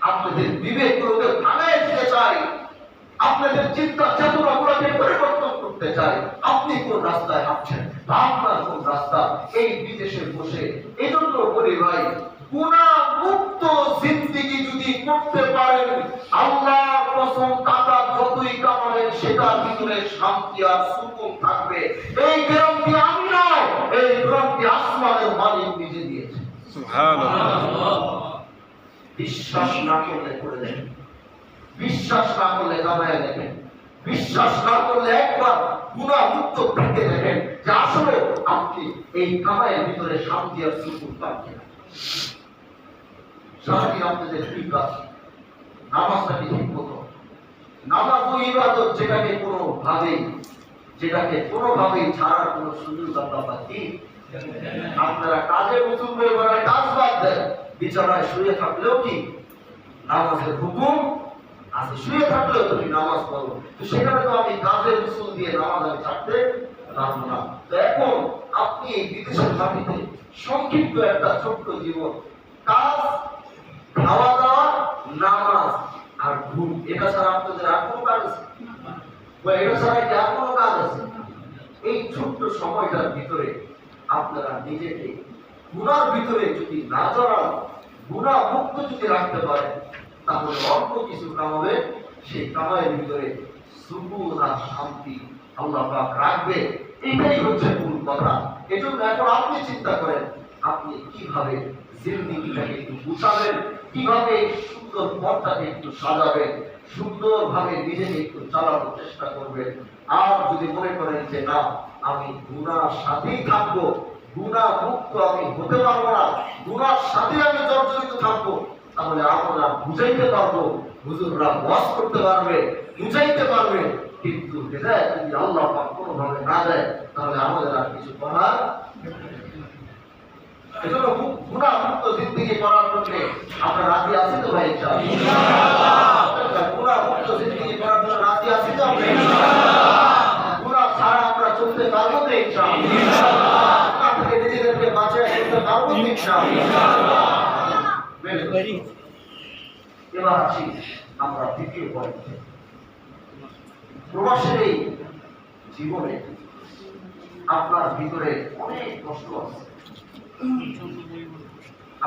আপনাদের বিবেকগুলোকে ভাঙায় দিতে চাই, আপনাদের চিন্তা চেতনাগুলোকে পরিবর্তন করতে চাই। আপনি কোন রাস্তায় হাঁটছেন, আপনার কোন রাস্তা? এই বিদেশে বসে এজন্য বলি ভাই, গুনাহ মুক্ত জিন্দেগি যদি করতে পারেন, আল্লাহর কসম টাকা যতই কামাবেন সেটার ভিতরে শান্তি আর সুকুন থাকবে। এই গ্যারান্টি আমি নয়, এই গ্যারান্টি আসমানের মালিক নিজে দিয়েছে। সুবহানাল্লাহ। বিশ্বাস না করলে করে দেখেন, বিশ্বাস না করলে কামায় দেখেন, বিশ্বাস না করলে একবার গুনাহ মুক্ত থেকে দেখেন যে আসলে আপনি এই কামায়ের ভিতরে শান্তি আর সুকুন পাচ্ছেন। সারাদিন আপনাদের ঠিক আছে, নামাজটা কি ঠিক মতো? নামাজ ও ইবাদত যেটাকে কোনোভাবেই ছাড়ার কোনো সুযোগ আমরা পাচ্ছি। আপনারা কাজে মুসলমান বেলায় কাজ বাদ দেন, বিছানায় শুয়ে থাকলেও কি নামাজের হুকুম আছে, শুয়ে থাকলেও তুমি নামাজ পড়ো, তো সেখানে তো আমি কাজের উসুল দিয়ে নামাজ আমি ছাড়তে পারবো না। তো এখন আপনি এই বিদেশের মাটিতে সংক্ষিপ্ত একটা ছোট্ট জীবন, কাজ, খাওয়া দাওয়া নামাজ আর ঘুম, এটা ছাড়া আপনাদের আর কোনো কাজ আছে? বা এটা ছাড়া কি আর কোনো কাজ আছে? এই ছোট্ট সময়টার ভিতরে আপনারা নিজেকে গুনার ভিতরে যদি না জড়ান, গুনাহ মুক্ত যদি রাখতে পারেন, তাহলে অল্প কিছু কামাবে, সেই কামাইয়ের ভিতরে সুকুন আর শান্তি আল্লাহ পাক রাখবে। এটাই হচ্ছে মূল কথা। এজন্য এখন আপনি চিন্তা করেন, আপনি কিভাবে জিন্দেগিটাকে একটু গুছাবেন, কিভাবে সুন্দর পথটাকে একটু সাজাবেন, সুন্দরভাবে নিজেকে একটু চালানোর চেষ্টা করবেন। আর যদি মনে করেন যে না, আমি গুনার সাথেই থাকবো, গুনাহ মুক্ত আমি হতে পারবো না, গুনার সাথে আমি জর্জরিত থাকবো, তাহলে আমরা বুঝাইতে পারবো, হুজুররা ওয়াজ করতে পারবে, বুঝাইতে পারবে, কিন্তু হেদায়েত যদি আল্লাহ পাক কোনোভাবে না দেয়, তাহলে আমাদের আর কিছু করার। এজন্য গুনাহ মুক্ত জিন্দেগি করার জন্য আমরা রাজি আছি তো ভাই? ইনশাআল্লাহ। গুনাহ মুক্ত জিন্দেগি করার জন্য রাজি আছি তো আমরা? ইনশাআল্লাহ। গুনাহ ছাড়া আমরা চলতে পারবো তো? ইনশাআল্লাহ। গুনাহ থেকে নিজেদেরকে বাঁচিয়ে চলতে পারবো তো? ইনশাআল্লাহ। এবার আসি আমরা দ্বিতীয় পয়েন্টে। প্রবাসের এই জীবনে আপনার ভিতরে অনেক কষ্ট আছে,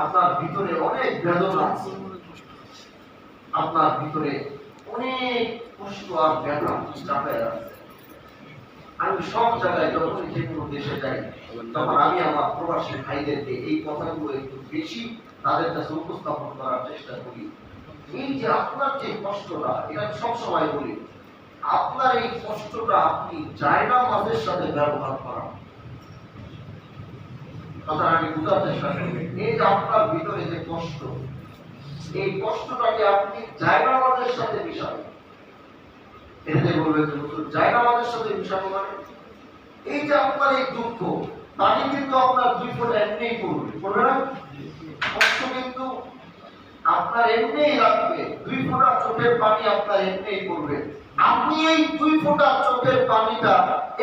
আপনার ভিতরে অনেক বেদনা আছে, আপনার ভিতরে অনেক কষ্ট আর ব্যথা চাপায় আছে। আমি সব জায়গায় যখন যে কোনো দেশে যাই, তখন আমি আমার প্রবাসী ভাইদেরকে এই কথাগুলো একটু বেশি তাদের কাছে উপস্থাপন করার চেষ্টা করি। এই যে আপনার যে কষ্টটা, এটা সবসময় বলি, আপনার এই কষ্টটা আপনি জায়নামাজের সাথে ব্যবহার করা। কথা আমি বুঝার চেষ্টা করি। এই যে আপনার ভিতরে যে কষ্ট, এই কষ্টটাকে আপনি জায়নামাজের সাথে মিশাবেন। এটাতে বলবে যে হুজুর জায়নামাজের সাথে মিশাবো মানে? এই যে আপনার এই দুঃখ, পানি কিন্তু আপনার 2 ফোঁটা এমনিই পড়বে না? কষ্ট কিন্তু আপনার এমনিই লাগবে, 2 ফোঁটা চোখের পানি আপনার এমনিই পড়বে। আপনি এই 2 ফোঁটা চোখের পানিটা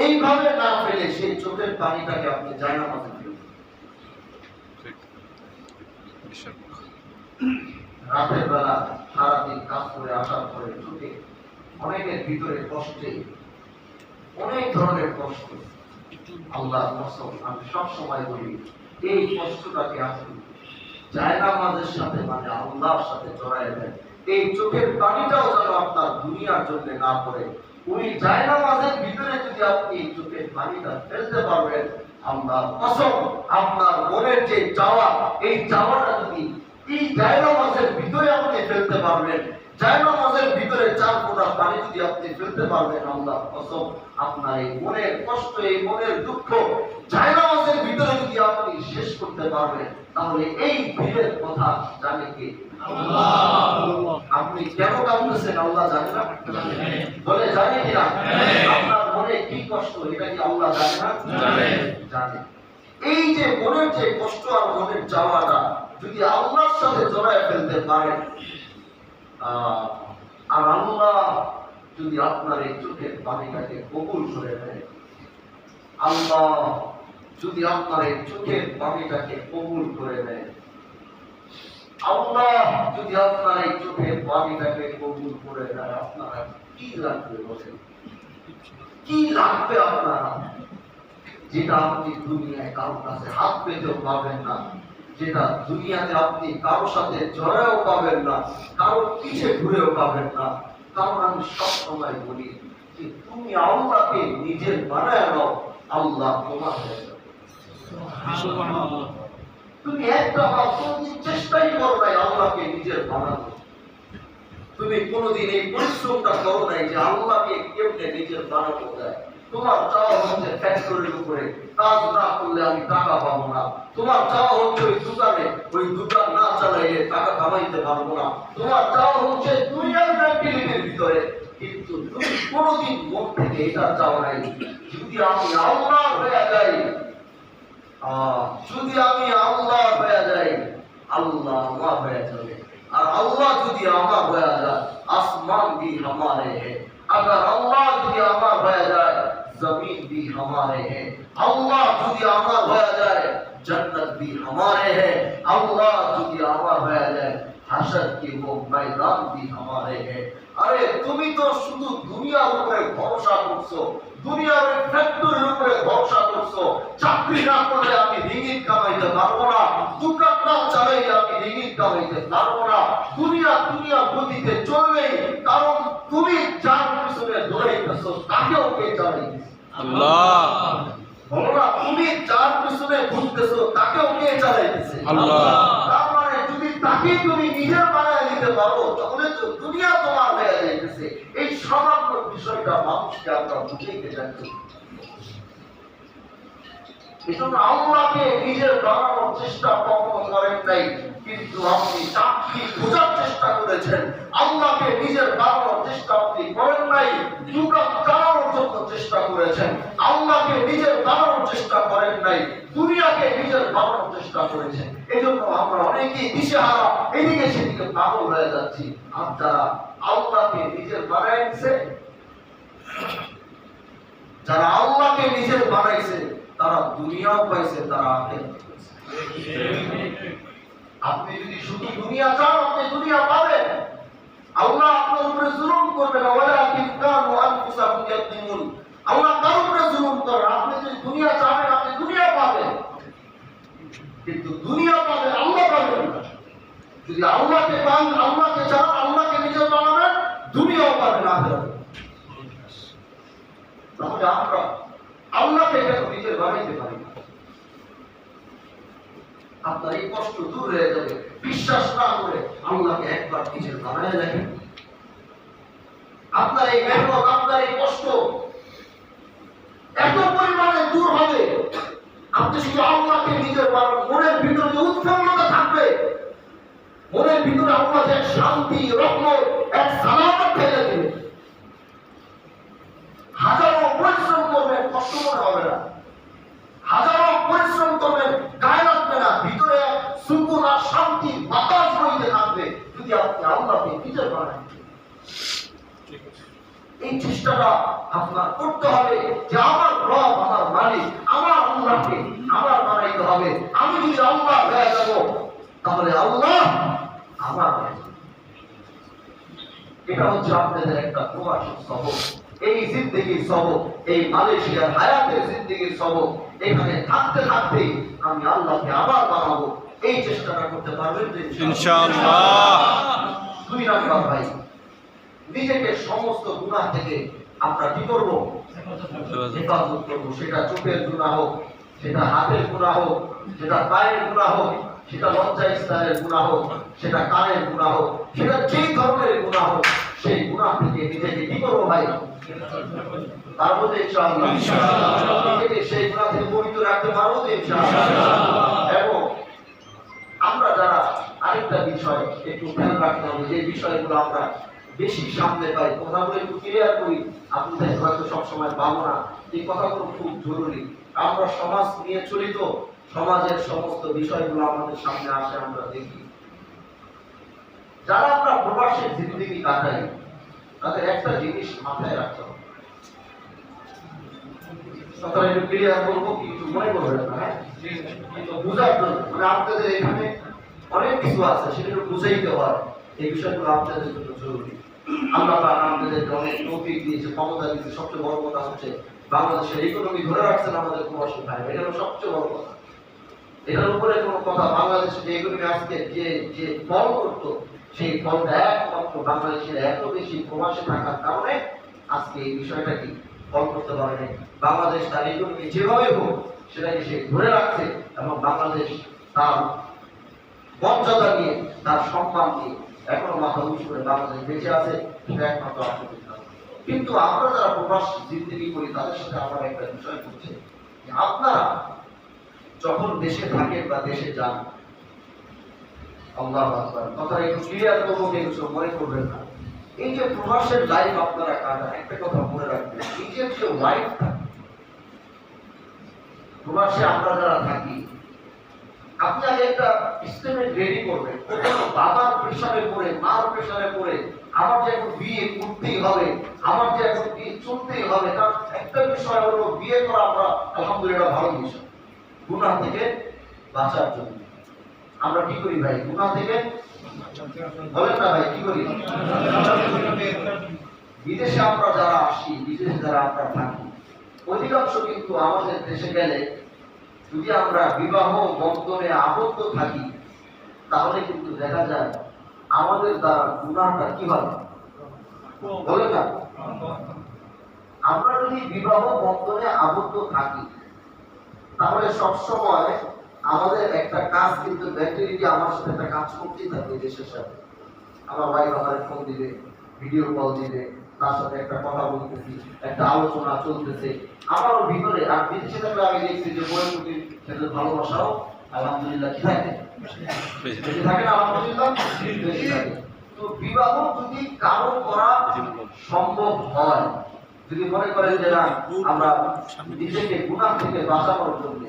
এইভাবে না ফেলে সেই চোখের পানিটাকে আপনি জায়নামাজে ফেলবেন। রাতের বেলা সারাদিন কাজ করে আসার পরে চোখে অনেকের ভিতরে কষ্টে অনেক ধরনের কষ্ট। আল্লাহর কসম, আমি সবসময় বলি, এই কষ্টটাকে আপনি জায়নামাজের সাথে মানে আল্লাহর সাথে জড়ায় দেন। এই চোখের পানিটাও যেন আপনার দুনিয়ার জন্য না পড়ে। ওই জায়নামাজের ভিতরে যদি আপনি চোখের পানিটা ফেলতে পারবেন, আল্লাহর কসম, আপনার মনের যে চাওয়া, এই চাওয়াটা যদি এই জায়নামাজের ভিতরে আপনি ফেলতে পারবেন, জায়নামাজের ভিতরে 4 ফোঁটা পানি যদি আপনি ফেলতে পারবেন, আল্লাহর কসম, আপনার এই মনের কষ্ট, এই মনের দুঃখ জায়নামাজের ভিতরে যদি আপনি শেষ করতে পারবেন, তাহলে এই ভিড়ের কথা জানে কে? আল্লাহ। আপনি কেন কাঁদতেছেন আল্লাহ জানে না? বলে জানে কিনা? আপনার মনে কি কষ্ট, এটা কি আল্লাহ জানে না? জানে। এই যে মনের যে কষ্ট আর মনের চাওয়াটা যদি আল্লাহর সাথে জড়ায় ফেলতে পারেন, আর আল্লাহ যদি আপনার এই চোখের পানিটাকে কবুল করে নেয়, আল্লাহ যদি আপনার এই চোখের পানিটাকে কবুল করে নেয়, আল্লাহ যদি আপনার এই চোখের পানিটাকে কবুল করে নেয়, আপনারা কি লাগবে বলেন? কি লাগবে আপনারা? যেটা আপনি দুনিয়ায় কারোর কাছে হাত পেতেও পাবেন না, যেটা দুনিয়াতে আপনি কারোর সাথে জড়ায়ও পাবেন না, কারোর পিছে ঘুরেও পাবেন না। কারণ আমি সবসময় বলি যে তুমি আল্লাহকে নিজের বানায় নাও, আল্লাহ তোমার হয়ে যাবে। তুমি একটা কোনদিন চেষ্টাই করো নাই আল্লাহকে নিজের বানানো। তুমি কোনদিন এই পরিশ্রমটা করো নাই যে আল্লাহকে কেমনে নিজের বানানো যায়। তোমার চাওয়া হচ্ছে ফ্যাক্টরির উপরে কাজ না করলে আমি টাকা পাবো না। তোমার চাওয়া হচ্ছে ওই দোকান না চালাইলে টাকা কামাইতে পারবো না। তোমার চাওয়া হচ্ছে দুনিয়ার ফ্যাক্টরির ভিতরে, কিন্তু তুমি কোনদিন মন থেকে এটা চাও নাই যদি আমি আল্লাহ হয়ে যাই, যদি আমি আল্লাহ হয়ে যাই, আল্লাহ আমার হয়ে যাবে। আর আল্লাহ যদি আমার হয়ে যায়, আসমান भी हमारे हैं। अगर अल्लाह যদি আমার হয়ে যায়, जमीन भी हमारे हैं। अल्लाह যদি আমার হয়ে যায়, जन्नत भी हमारे हैं। अल्लाह যদি আমার হয়ে যায়, হাসর কি वो मैदान भी हमारे हैं। আরে তুমি তো শুধু দুনিয়ার উপরে ভরসা করছো, দুনিয়ার ফ্যাক্টরির উপরে ভরসা করছো। চাকরি না করলে আমি রিঙ্গিত কামাইতে পারবো না, দোকান না চালাইলে আমি রিঙ্গিত কামাইতে পারবো না। দুনিয়া দুনিয়া গতিতে চলবেই, কারণ তুমি যার পিছনে দৌড়াইতেছো তাকেও কে চালাইতেছে? আল্লাহ। বলো না, তুমি যার পিছনে ঘুরতেছো তাকেও কে চালাইতেছে? আল্লাহ। তার মানে যদি তাকে তুমি নিজের বানায় নিতে পারো তাহলে তো দুনিয়া তোমার হয়ে যাইতেছে। এই সামান্য বিষয়টা মানুষকে আমরা বুঝাইতে চাচ্ছি। এজন্য আল্লাহকে নিজের বানানোর চেষ্টা কখনো করেন নাই, কিন্তু আপনি চাকরি খোঁজার চেষ্টা করেছেন। আল্লাহকে নিজের বানানোর চেষ্টা আপনি করেন নাই, দোকান চালানোর জন্য চেষ্টা করেছেন। আল্লাহকে নিজের বানানোর চেষ্টা করেন নাই, দুনিয়াকে নিজের বানানোর চেষ্টা করেছেন। এই জন্য আমরা অনেকেই দিশেহারা, এদিকে সেদিকে পাগল হয়ে যাচ্ছি। আর যারা আল্লাহকে নিজের বানাইছে, যারা আল্লাহকে নিজের বানাইছে, তারা দুনিয়াও পাইছে, তারা আখিরাত পাইছে। আপনি যদি শুধু দুনিয়া চান, আপনি দুনিয়া পাবেন। আল্লাহ আপনার উপরে জুলুম করবে না, ওয়ালাকিন কানু আনফুসাহুম ইয়াযলিমুন। আল্লাহ কার উপরে জুলুম করে? আপনি যদি দুনিয়া চাবেন, আপনি দুনিয়া পাবেন, কিন্তু দুনিয়া পাবেন, আল্লাহ পাবেন না। যদি আল্লাহকে পান, আল্লাহকে চান, আল্লাহকে নিজের বানাবেন, দুনিয়াও পাবেন, আখিরাত। তাহলে আমরা আল্লাহকে কেন নিজের বানাইতে পারি না? আপনার এই কষ্ট দূর হয়ে যাবে। বিশ্বাস না করে আল্লাহকে একবার নিজের বানায় দেখেন। আপনার এই মেহনত, আপনার এই কষ্ট এত পরিমাণে দূর হবে, আপনি শুধু আল্লাহকে নিজের বানান। মনের ভিতরে যে উৎফুল্লতা থাকবে, মনের ভিতরে আল্লাহ যে শান্তি, রহমত, এক সালামত ফেলে দেবে। হাজারো পরিশ্রম করবেন, কষ্ট মনে হবে না। হাজারো পরিশ্রম করবেন, গায়ে লাগবে না। ভিতরে সুকুন আর শান্তি বাতাস বইতে থাকবে যদি আপনি আল্লাহকে নিজের বানান। এই চেষ্টাটা আপনার করতে হবে যে আমার রব, আমার মালিক, আমার আল্লাহকে আমার বানাইতে হবে। আমি যদি আল্লাহ হয়ে যাব, তাহলে আল্লাহ আমার হয়ে যাবে। এটা হচ্ছে আপনাদের একটা প্রবাসের সবক, এই জিন্দেগির সবক, এই মালয়েশিয়ার হায়াতের জিন্দেগির সবক। এখানে থাকতে থাকতে আমি আল্লাহকে আবার বানাবো, এই চেষ্টাটা করতে পারবেন ইনশাআল্লাহ। দুই নাম্বার ভাই, নিজেকে সমস্ত গুনাহ থেকে আমরা কি করব? হেফাজত করবো। সেটা চোখের গুনাহ হোক, সেটা হাতের গুনাহ হোক, সেটা পায়ের গুনাহ হোক, সেটা লজ্জা স্থানের গুনাহ হোক, সেটা কানের গুনাহ হোক, সেটা যেই ধরনের গুনাহ হোক, সেই গুনাহ থেকে নিজেকে কি করবো ভাই? পারবো তো ইনশাআল্লাহ? নিজেকে সেই গুনাহ থেকে পবিত্র রাখতে পারবো তো ইনশাআল্লাহ? এবং আমরা যারা আরেকটা বিষয় একটু খেয়াল রাখতে হবে, যে বিষয়গুলো আমরা বেশি সামনে পাই, কথাগুলো একটু ক্লিয়ার করি। আপনাদের হয়তো সবসময় পাবো না, এই কথাগুলো খুব জরুরি। আমরা সমাজ নিয়ে চলি, তো সমাজের সমস্ত বিষয়গুলো আমাদের সামনে আসে, আমরা দেখি। যারা আমরা প্রবাসের জিন্দেগি কাটাই, তাদের একটা জিনিস মাথায় রাখতে হবে। কথাটা একটু ক্লিয়ার করবো, কিন্তু মনে করবেন না, হ্যাঁ, কিন্তু বুঝার জন্য। মানে আপনাদের এখানে অনেক কিছু আছে, সেগুলো বুঝাইতে হয়। এই বিষয়গুলো আপনাদের জন্য জরুরি। আল্লাহ পাক আমাদেরকে অনেক তৌফিক দিয়েছে, ক্ষমতা দিয়েছে। সবচেয়ে বড় কথা হচ্ছে বাংলাদেশের ইকোনমি ধরে রাখছেন আমাদের প্রবাসী ভাই, এটা হলো সবচেয়ে বড় কথা। এটার উপরে কোনো কথা, বাংলাদেশে যে ইকোনমি আজকে যে ফল করতো, সেই ফলটা একমাত্র বাংলাদেশের এত বেশি প্রবাসী থাকার কারণে আজকে এই বিষয়টা কি ফল করতে পারে। বাংলাদেশ তার ইকোনমি যেভাবে হোক সেটাকে সে ধরে রাখছে, এবং বাংলাদেশ তার মর্যাদা নিয়ে, তার সম্মান নিয়ে এখনো মাথা উঁচু করে বাংলাদেশ বেঁচে আছে। সেটা একমাত্র আপনাদের কারণ। কিন্তু আমরা যারা প্রবাস জিন্দেগি করি, তাদের সাথে আমার একটা বিষয় করছে, আপনারা যখন দেশে থাকেন বা দেশে যান, আল্লাহু আকবার, কথাটা একটু ক্লিয়ার করবো, কিছু মনে করবেন না। এই যে প্রবাসের লাইফ আপনারা কাটান, একটা কথা মনে রাখবেন, নিজের যে লাইফ থাকে প্রবাসে আমরা যারা থাকি, আপনি আগে একটা স্টেটমেন্ট রেডি করবেন। বাবার প্রেশারে পড়ে, মার প্রেশারে পড়ে আমার যে এখন বিয়ে করতেই হবে, আমার যে এখন বিয়ে চলতেই হবে, কারণ একটা বিষয় হলো বিয়ে করা আমরা আলহামদুলিল্লাহ ভালো বিষয়, গুনাহ থেকে বাঁচার জন্য। আমরা কি করি ভাই? গুনাহ থেকে বলেন না ভাই, কি করি? বিদেশে আমরা যারা আসি, বিদেশে যারা আমরা থাকি, অধিকাংশ কিন্তু আমাদের দেশে গেলে যদি আমরা বিবাহ বন্ধনে আবদ্ধ থাকি, তাহলে কিন্তু দেখা যায় আমাদের দ্বারা গুনাহটা কি হবে? বলেন না, আমরা যদি বিবাহ বন্ধনে আবদ্ধ থাকি, তাহলে সবসময় আমাদের একটা কাজ কিন্তু ব্যাকটেরিয়া আমার সাথে একটা কাজ করতেই থাকবে দেশের সাথে। আমার ভাই আমার ফোন দিবে, ভিডিও কল দিবে, তার সাথে একটা কথা বলতেছি, একটা আলোচনা চলতেছে আমারও ভিতরে। আর বিদেশে থাকলে আমি দেখছি যে বইয়ের প্রতি সেটা ভালোবাসাও আলহামদুলিল্লাহ কি থাকে, বেশি থাকে না আলহামদুলিল্লাহ, বেশি থাকে। তো বিবাহ যদি কারো করা সম্ভব হয়, যদি মনে করেন যে না আমরা নিজেকে গুনাহ থেকে বাঁচানোর জন্য,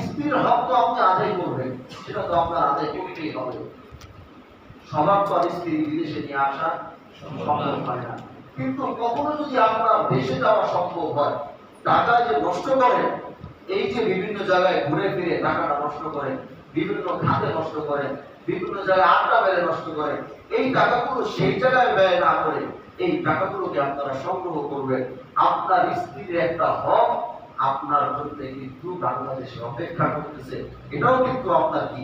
স্ত্রীর হক তো আপনি আদায় করবেন, সেটা তো আপনার আদায় করতেই হবে। সবার তো আর স্ত্রী বিদেশে নিয়ে আসা সম্ভব হয় না, কিন্তু কখনো যদি আপনার দেশে যাওয়া সম্ভব হয়, টাকা যে নষ্ট করেন, এই যে বিভিন্ন জায়গায় ঘুরে ফিরে টাকাটা নষ্ট করেন, বিভিন্ন খাতে নষ্ট করেন, বিভিন্ন জায়গায় আড্ডা মেরে নষ্ট করেন, এই টাকাগুলো সেই জায়গায় ব্যয় না করে এই টাকাগুলোকে আপনারা সংগ্রহ করবেন। আপনার স্ত্রীর একটা হক আপনার জন্য কিন্তু বাংলাদেশে অপেক্ষা করতেছে, এটাও কিন্তু আপনার কি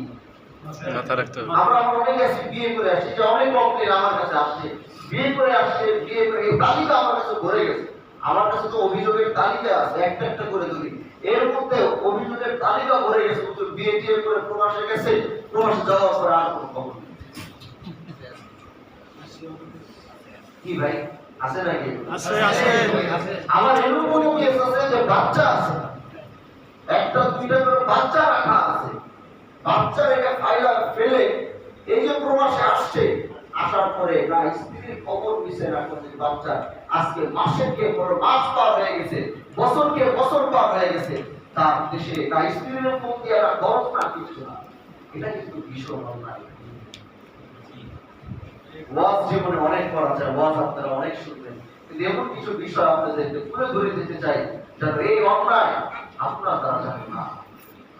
মাথায় রাখতে হবে। আমরা অনেক কাছে বিয়ে করে আসছি, যে অনেক কমপ্লেন আমার কাছে আসছে, বিয়ে করে আসছে, বিয়ে করে এই তালিকা আমার কাছে ভরে গেছে। আমার কাছে তো অভিযোগের তালিকা আছে, একটা একটা করে ধরি, এর মধ্যে অভিযোগের তালিকা ভরে গেছে। তো বিয়ে টিয়ে করে প্রবাসে গেছে, প্রবাসে যাওয়ার পরে আর কোনো খবর নেই। কি ভাই আছে নাকি? আমার এরকম কেস আছে যে বাচ্চা আছে, একটা দুইটা করে বাচ্চা রাখা আছে, বাচ্চা রেখে ফাইলা ফেলে এই যে প্রবাসে আসছে, আসার পরে না স্ত্রীর খবর নিছে না কোন বাচ্চা আজকে মাসের কে বড় মাস পার হয়ে গেছে, বছর কে বছর পার হয়ে গেছে, তার দেশে না স্ত্রীর ফোন দিয়ে না খরচ না কিছু না। এটা কিন্তু ভীষণ অন্যায়। ওয়াজ জীবনে অনেক করা যায়, ওয়াজ আপনারা অনেক শুনবেন, কিন্তু এমন কিছু বিষয় আপনাদেরকে তুলে ধরে দিতে চাই যেন এই অন্যায় আপনার দ্বারা জানেন না।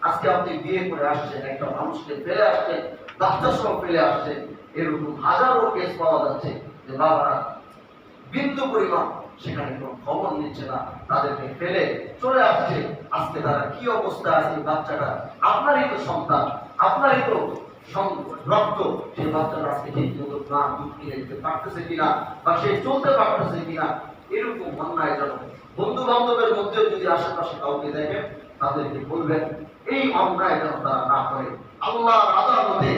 আজকে আপনি বিয়ে করে আসছেন, একটা মানুষকে ফেলে আসছেন, বাচ্চা সহ ফেলে আসছেন, এরকম হাজারো কেস পাওয়া যাচ্ছে যে বাবারা বিন্দু পরিমাণ সেখানে কোনো খবর নিচ্ছে না, তাদেরকে ফেলে চলে আসছে। আজকে তারা কি অবস্থা আছে, বাচ্চাটা আপনারই তো সন্তান, আপনারই তো রক্ত, সেই বাচ্চাটা আজকে ঠিক মতো না দুধ কিনে দিতে পারতেছে কিনা, বা সে চলতে পারতেছে কিনা, এরকম অন্যায় যেন বন্ধু বান্ধবের মধ্যে যদি আশেপাশে কাউকে দেখেন, তাদেরকে বলবেন এই অন্যায় যেন তারা না করে। আল্লাহর আদালতে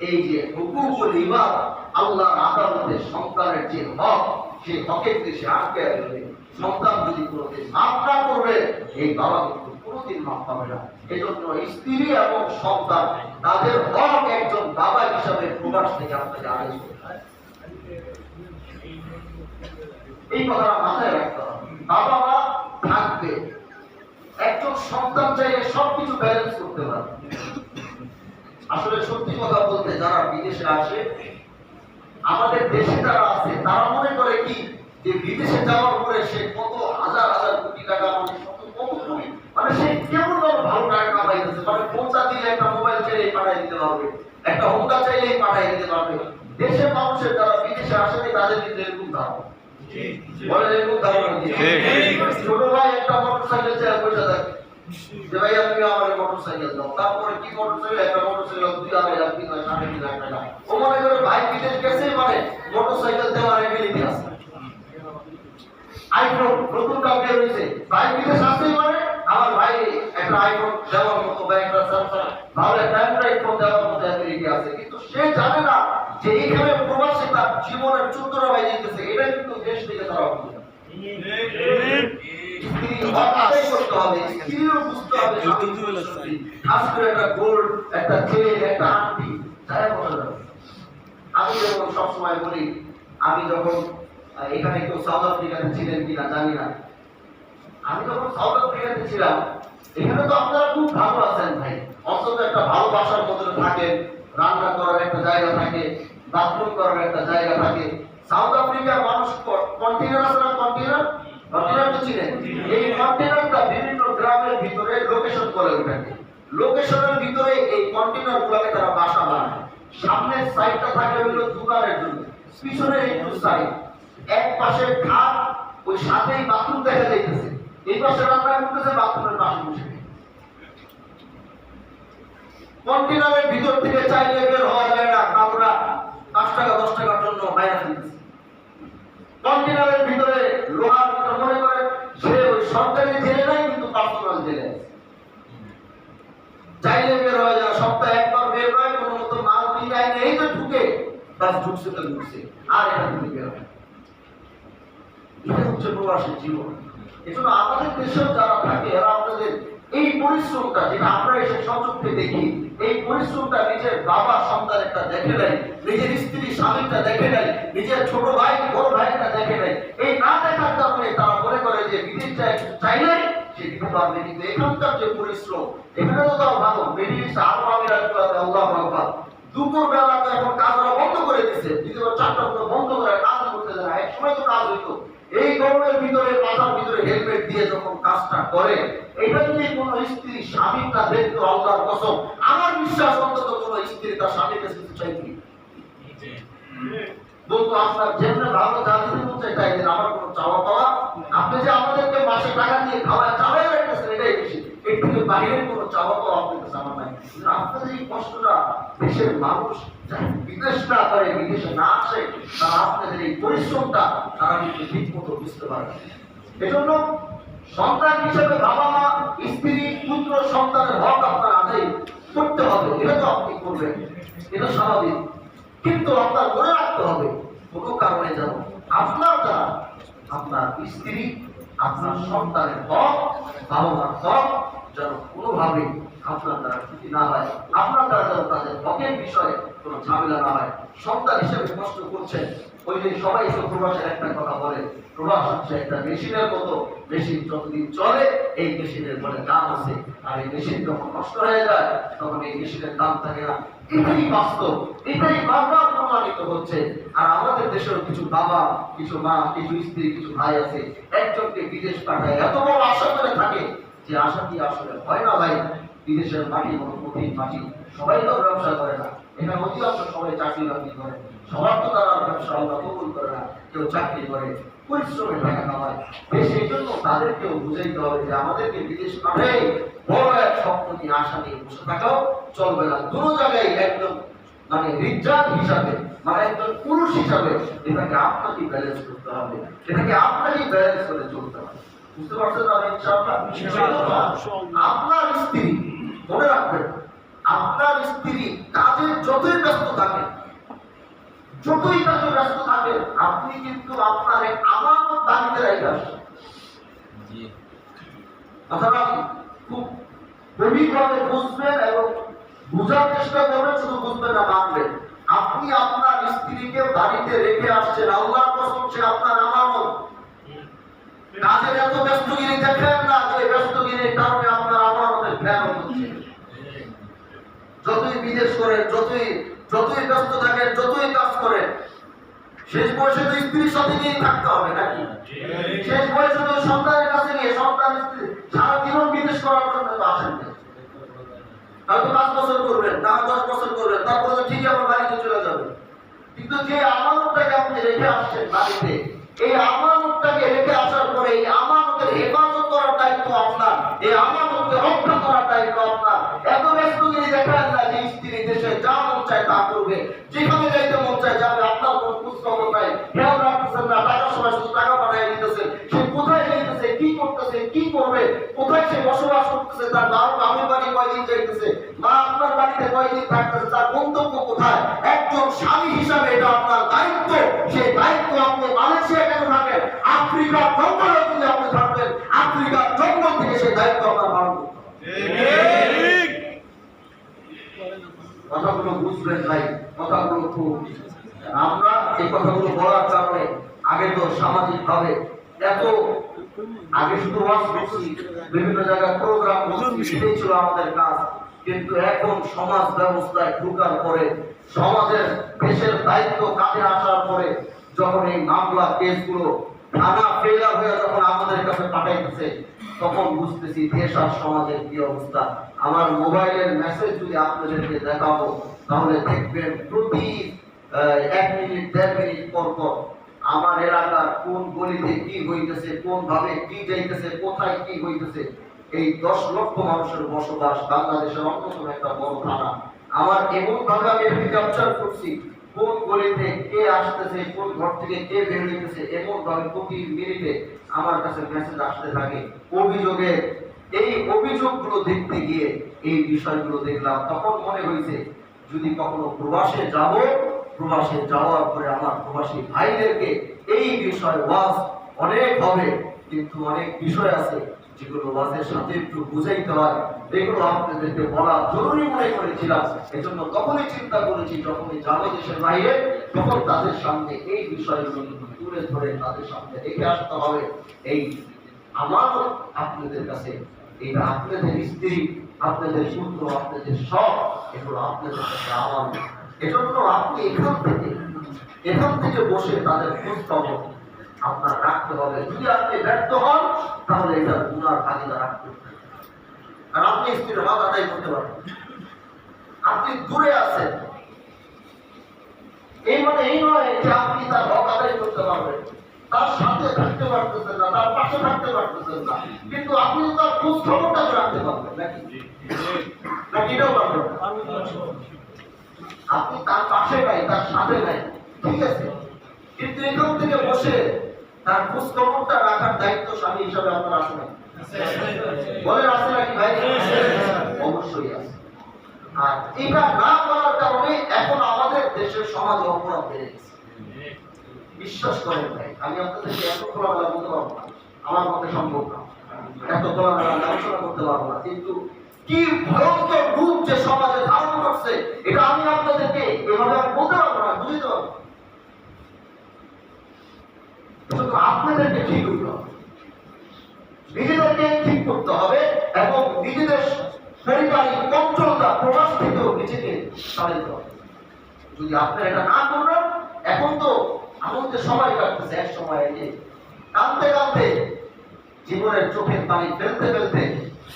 এই যে হুকুকুল ইবাদ, আল্লাহর আদালতে সন্তানের যে হক, সেই হকের দেশে আটকে আসবে। সন্তান যদি কোনোদিন মাফ না করবে, এই বাবা কিন্তু কোনোদিন মাফ পাবে না। এজন্য স্ত্রী এবং সন্তান তাদের হক একজন বাবা হিসাবে প্রবাস থেকে আপনাকে আদেশ করতে হয়। এই কথাটা মাথায় রাখতে হবে। বাবা মা থাকবে, একজন সন্তান চাইলে সবকিছু ব্যালেন্স করতে পারে। আসলে সত্যি কথা বলতে, যারা বিদেশে আসে, আমাদের দেশে যারা আছে, তারা মনে করে কি যে বিদেশে যাওয়ার পরে সে কত হাজার হাজার কোটি টাকা, মানে সে কেমন ভালো টাকা কামাইতেছে, মানে পৌঁছা দিলে একটা মোবাইল চাইলেই পাঠাই দিতে পারবে, একটা হোন্ডা চাইলেই পাঠাই দিতে পারবে। দেশের মানুষের যারা বিদেশে আসেনি তাদের কিন্তু এরকম ধারণা, বলে এরকম ধারণা। ছোট ভাই একটা মোটরসাইকেল চাই পয়সা থাকে যে ভাই আপনি আমার মোটরসাইকেল দাও, তারপরে কি মোটরসাইকেল, একটা মোটরসাইকেল 2-2.5 লাখ 3-3.5 লাখ টাকা। ও মনে করে ভাই বিদেশ গেছে মানে মোটরসাইকেল দেওয়ার এবিলিটি আছে, আইফোন নতুন কাউকে রয়েছে, ভাই বিদেশ আসছে মানে আমার ভাই একটা আইফোন দেওয়ার মতো বা একটা স্যামসাং ভালো একটা অ্যান্ড্রয়েড ফোন দেওয়ার মতো এবিলিটি আছে। কিন্তু সে জানে না যে এইখানে প্রবাসী তার জীবনের 14টা বাই যেতেছে, এটা কিন্তু দেশ থেকে তারা আমি যেমন সবসময় বলি, আমি যখন এখানে কেউ সাউথ আফ্রিকাতে ছিলেন কিনা জানি না, আমি যখন সাউথ আফ্রিকাতে ছিলাম, এখানে তো আপনারা খুব ভালো আছেন ভাই, অন্তত একটা ভালো বাসার মধ্যে থাকেন, রান্না করার একটা জায়গা থাকে, বাথরুম করার একটা জায়গা থাকে। সাউথ আফ্রিকার মানুষ কন্টেইনার আছে না, কন্টেইনার তো চিনেন, এই কন্টেইনারটা বিভিন্ন গ্রামের ভিতরে লোকেশন করে ওঠাকে, লোকেশনের ভিতরে এই কন্টেইনার গুলোকে তারা বাসা বানায়। সামনের সাইডটা থাকে হলো দোকানের জন্য, পিছনের একটু সাইড, এক পাশে খাট, ওই সাথেই বাথরুম দেখা যাইতেছে, এই পাশে রান্না করতেছে, বাথরুমের পাশে বসে। কন্টেনারের ভিতর থেকে চাইলে বের হওয়া যায় না, আমরা 5 টাকা 10 টাকার জন্য বাইরে ফেলতেছি। কন্টেনারের ভিতরে লোহার ভিতর মনে করে সে ওই সরকারি জেলে নাই, কিন্তু পার্সোনাল জেলে আছে। চাইলে বের হওয়া যায়, সপ্তাহে একবার বের হয়, কোনো মতো মাল মিলাই নেই তো ঢুকে, বাস ঢুকছে তো ঢুকছে, আর এটা থেকে বের হয়। এটা হচ্ছে প্রবাসী জীবন। এজন্য আমাদের দেশেও যারা থাকে এরা আপনাদের এই পরিশ্রমটা, যেটা আমরা এসে সচক্ষে দেখি, এই পরিশ্রমটা নিজের বাবা সন্তানেরটা দেখে নেয়, নিজের স্ত্রী স্বামীটা দেখে নেয়, নিজের ছোট ভাই বড় ভাইটা দেখে নেয়। এই না দেখার কারণে তারা মনে করে যে বিদেশ চাইলে সে দিতে পারবে, কিন্তু এখানকার যে পরিশ্রম, এখানে তো তাও ভালো মেডিস আর মামিরা আল্লাহু আকবার। দুপুর বেলা তো এখন কাজরা বন্ধ করে দিচ্ছে, দ্বিতীয় 4টা বন্ধ করে কাজ করতে যায় না, এক সময় তো কাজ হইতো। এই গরমের ভিতরে মাথার ভিতরে হেলমেট দিয়ে যখন কাজটা করে, এটা যদি কোন স্ত্রী স্বামীটা দেখতো, আল্লাহর কসম আমার বিশ্বাস অন্তত কোন স্ত্রী তার স্বামীকে কিছু চাইবে বলতো, আপনার যেমন ভালো জানতে বলতে চাইছেন, আমার কোনো চাওয়া পাওয়া, আপনি যে আমাদেরকে মাসে টাকা দিয়ে খাওয়া চাওয়াই রাখতেছেন, এটাই বেশি, এর থেকে বাইরের কোনো চাওয়া পাওয়া আপনার কাছে আমার নাই। আপনাদের এই কষ্টটা দেশের মানুষ বিদেশ না করে, বিদেশে না আসে, তারা আপনাদের এই পরিশ্রমটা তারা কিন্তু ঠিক মতো বুঝতে পারে। এজন্য সন্তান হিসেবে বাবা মা, স্ত্রী, পুত্র, সন্তানের হক আপনার আদায় করতে হবে, এটা তো আপনি করবেন, এটা স্বাভাবিক। কিন্তু আপনার মনে রাখতে হবে, কোনো কারণে যেন আপনার দ্বারা আপনার স্ত্রী, আপনার সন্তানের হক, বাবা মার হক যেন কোনোভাবে আপনার দ্বারা ক্ষতি না হয়, আপনার দ্বারা যেন তাদের হকের বিষয়ে কোনো ঝামেলা না হয়। সন্তান হিসেবে কষ্ট করছেন, ওই যে সবাই তো প্রবাসের একটা কথা বলে, প্রবাস হচ্ছে একটা মেশিনের মতো, মেশিন যতদিন চলে এই মেশিনের বলে দাম আছে, আর এই মেশিন যখন নষ্ট হয়ে যায় তখন এই মেশিনের দাম থাকে না। এটাই বাস্তব, এটাই বারবার প্রমাণিত হচ্ছে। আর আমাদের দেশের কিছু বাবা, কিছু মা, কিছু স্ত্রী, কিছু ভাই আছে, একজনকে বিদেশ পাঠায় এত বড় আশা করে থাকে, যে আশা কি আসলে হয় না ভাই। বিদেশের মাটি কোনো কঠিন মাটি, সবাই তো ব্যবসা করে না, এখানে অধিকাংশ সবাই চাকরি বাকরি করে, সবার তো তারা ব্যবসা আল্লাহ কবুল করে না, কেউ চাকরি করে, পরিশ্রমে টাকা কামায়। সেই জন্য তাদেরকেও বুঝাইতে হবে যে আমাদেরকে বিদেশ পাঠাই বড় এক স্বপ্ন নিয়ে আশা নিয়ে বসে থাকাও চলবে না। দুটো জায়গায় একদম মানে রিজার্ভ হিসাবে, মানে একজন পুরুষ হিসাবে এটাকে আপনাকে ব্যালেন্স করতে হবে, এটাকে আপনাকে ব্যালেন্স করে চলতে হবে। বুঝতে পারছেন না? ইনশাআল্লাহ আপনার স্ত্রী, মনে রাখবেন, আপনার স্ত্রী কাজে যতই ব্যস্ত থাকে, যতই কাজে ব্যস্ত থাকে, আপনি কিন্তু আপনার এক আমানত বাড়িতে রেখে আসেন। অথবা খুব গভীরভাবে বুঝবেন এবং বুঝার চেষ্টা করবেন, শুধু বুঝবেন না, মানবেন। আপনি আপনার স্ত্রীকে বাড়িতে রেখে আসছেন, আল্লাহর কসম সে আপনার আমানত। কাজের এত ব্যস্তগিরি দেখেন না যে ব্যস্তগিরির কারণে আপনার আমানতের জ্ঞান হচ্ছে। যতই বিদেশ করেন, যতই ব্যস্ত থাকেন, যতই কাজ করেন, শেষ বয়সে তো স্ত্রীর সাথে নিয়ে থাকতে হবে নাকি? শেষ বয়সে তো সন্তানের কাছে নিয়ে, সন্তান স্ত্রী সারা জীবন বিদেশ করার জন্য তো আসেন না। হয়তো 5 বছর করবেন, না 10 বছর করবেন, তারপরে তো ঠিকই আমার বাড়িতে চলে যাবে। কিন্তু যে আমানতটাকে আপনি রেখে আসছেন বাড়িতে, এই আমানতটাকে রেখে আসার পরে এই আমানতের হেফাজত করার দায়িত্ব আপনার, এই আমানতকে রক্ষা করার দায়িত্ব আপনার। এত ব্যস্তগিরি দেখান না যে স্ত্রী দেশে যা মন চায় তা করবে, যেখানে যাইতে মন চায় যাবে, আপনার কোনো খোঁজ খবর নাই, খেয়াল রাখতেছেন না, টাকার সময় শুধু টাকা পাঠিয়ে দিতেছেন, সে কোথায় যাইতেছে, কি করতেছে, কি করবে, কোথায় সে বসবাস করতেছে, তার বাবার বাড়ি কয়দিন যাইতেছে, মা আপনার বাড়িতে কয়দিন থাকতেছে, তার গন্তব্য কোথায়, একজন স্বামী হিসাবে এটা আপনার দায়িত্ব। সেই দায়িত্ব আপনি মালয়েশিয়া কেন থাকেন, আফ্রিকার জঙ্গলে যদি আপনি থাকবেন, আফ্রিকার জঙ্গল থেকে সেই দায়িত্ব আপনার পালন করতে হবে। কথাগুলো বুঝবেন ভাই, কথাগুলো খুব, আমরা এই কথাগুলো বলার কারণে আগে তো সামাজিক ভাবে এত, আগে শুধু ওয়াজ করছি, বিভিন্ন জায়গায় প্রোগ্রাম এটাই ছিল আমাদের কাজ। কিন্তু এখন সমাজ ব্যবস্থায় ঢোকার পরে, সমাজের দেশের দায়িত্ব কাঁধে আসার পরে, যখন এই মামলা কেসগুলো থানা ফেলার হয়ে যখন আমাদের কাছে পাঠাইতেছে, তখন বুঝতেছি দেশ আর সমাজের কি অবস্থা। আমার মোবাইলের মেসেজ যদি আপনাদেরকে দেখাবো, তাহলে দেখবেন প্রতি 1 মিনিট 1.5 মিনিট পর পর আমার এলাকার কোন গলিতে কি হইতেছে, কোন ভাবে কি যাইতেছে, কোথায় কি হইতেছে। এই 10 লক্ষ মানুষের বসবাস বাংলাদেশের অন্যতম একটা বড় থানা। আমার এমন ভাবে আমি এটাকে ক্যাপচার করছি, কোন গলিতে কে আসতেছে, কোন ঘর থেকে কে বের হইতেছে, এমন ভাবে প্রতি মিনিটে আমার কাছে মেসেজ আসতে থাকে অভিযোগের। এই অভিযোগগুলো দেখতে গিয়ে এই বিষয়গুলো দেখলাম, তখন মনে হয়েছে যদি কখনো প্রবাসে যাব, প্রবাসে যাওয়ার পরে আমার প্রবাসী ভাইদেরকে এই বিষয় ওয়াজ অনেক হবে, কিন্তু অনেক বিষয় আছে যেগুলো ওয়াজের সাথে একটু বুঝাইতে হয়, এগুলো আপনাদেরকে বলা জরুরি মনে করেছিলাম। এজন্য তখনই চিন্তা করেছি, যখনই যাবো দেশের বাইরে, তখন তাদের সামনে এই বিষয়গুলো তুলে ধরে তাদের সামনে রেখে আসতে হবে। এই আমার আপনাদের কাছে, এটা আপনাদের স্ত্রী, আপনাদের পুত্র, আপনাদের সব, এগুলো আপনাদের কাছে আমার। এজন্য আপনি এখান থেকে বসে তাদের খোঁজ খবর আপনার রাখতে হবে। যদি আপনি ব্যর্থ হন, তাহলে এটা গুনার ভাগিদার রাখতে হবে। আর আপনি স্ত্রীর হক আদায় করতে পারবেন, আপনি দূরে আছেন, এই মানে এই নয় যে আপনি তার হক আদায় করতে পারবেন, তার সাথে থাকতে পারতেছেন না, তার পাশে থাকতে পারতেছেন না, কিন্তু আপনি তো তার খোঁজ খবরটা রাখতে পারবেন নাকি? নাকি এটাও পারবেন? আপনি তার পাশে নাই, তার সাথে নাই, ঠিক আছে, কিন্তু এখান থেকে বসে তার খোঁজ খবরটা রাখার দায়িত্ব স্বামী হিসাবে আপনার আছে না? বলেন আছে নাকি ভাই? অবশ্যই আছে। আর এটা না করার কারণে এখন আমাদের দেশের সমাজে অপরাধ বেড়ে গেছে। বিশ্বাস করেন ভাই, আমি আপনাদেরকে এত খোলামেলা বলতে পারবো না, আমার মতে সম্ভব না, এত খোলামেলা আলোচনা করতে পারবো না, কিন্তু কি ভয়ঙ্কর রূপ যে সমাজে ধারণ করছে, এটা আমি আপনাদেরকে এভাবে আমি বলতে পারবো না, বুঝতে পারবো। আপনাদেরকে ঠিক করতে হবে, নিজেদেরকে ঠিক করতে হবে, এবং নিজেদের পারিবারিক কন্ট্রোলটা প্রবাস থেকেও নিজেকে চালাতে হবে। যদি আপনারা এটা না করেন, এখন তো আমাদের সবাই কাটতেছে, এক সময় যে কাঁদতে কাঁদতে জীবনের চোখের পানি ফেলতে ফেলতে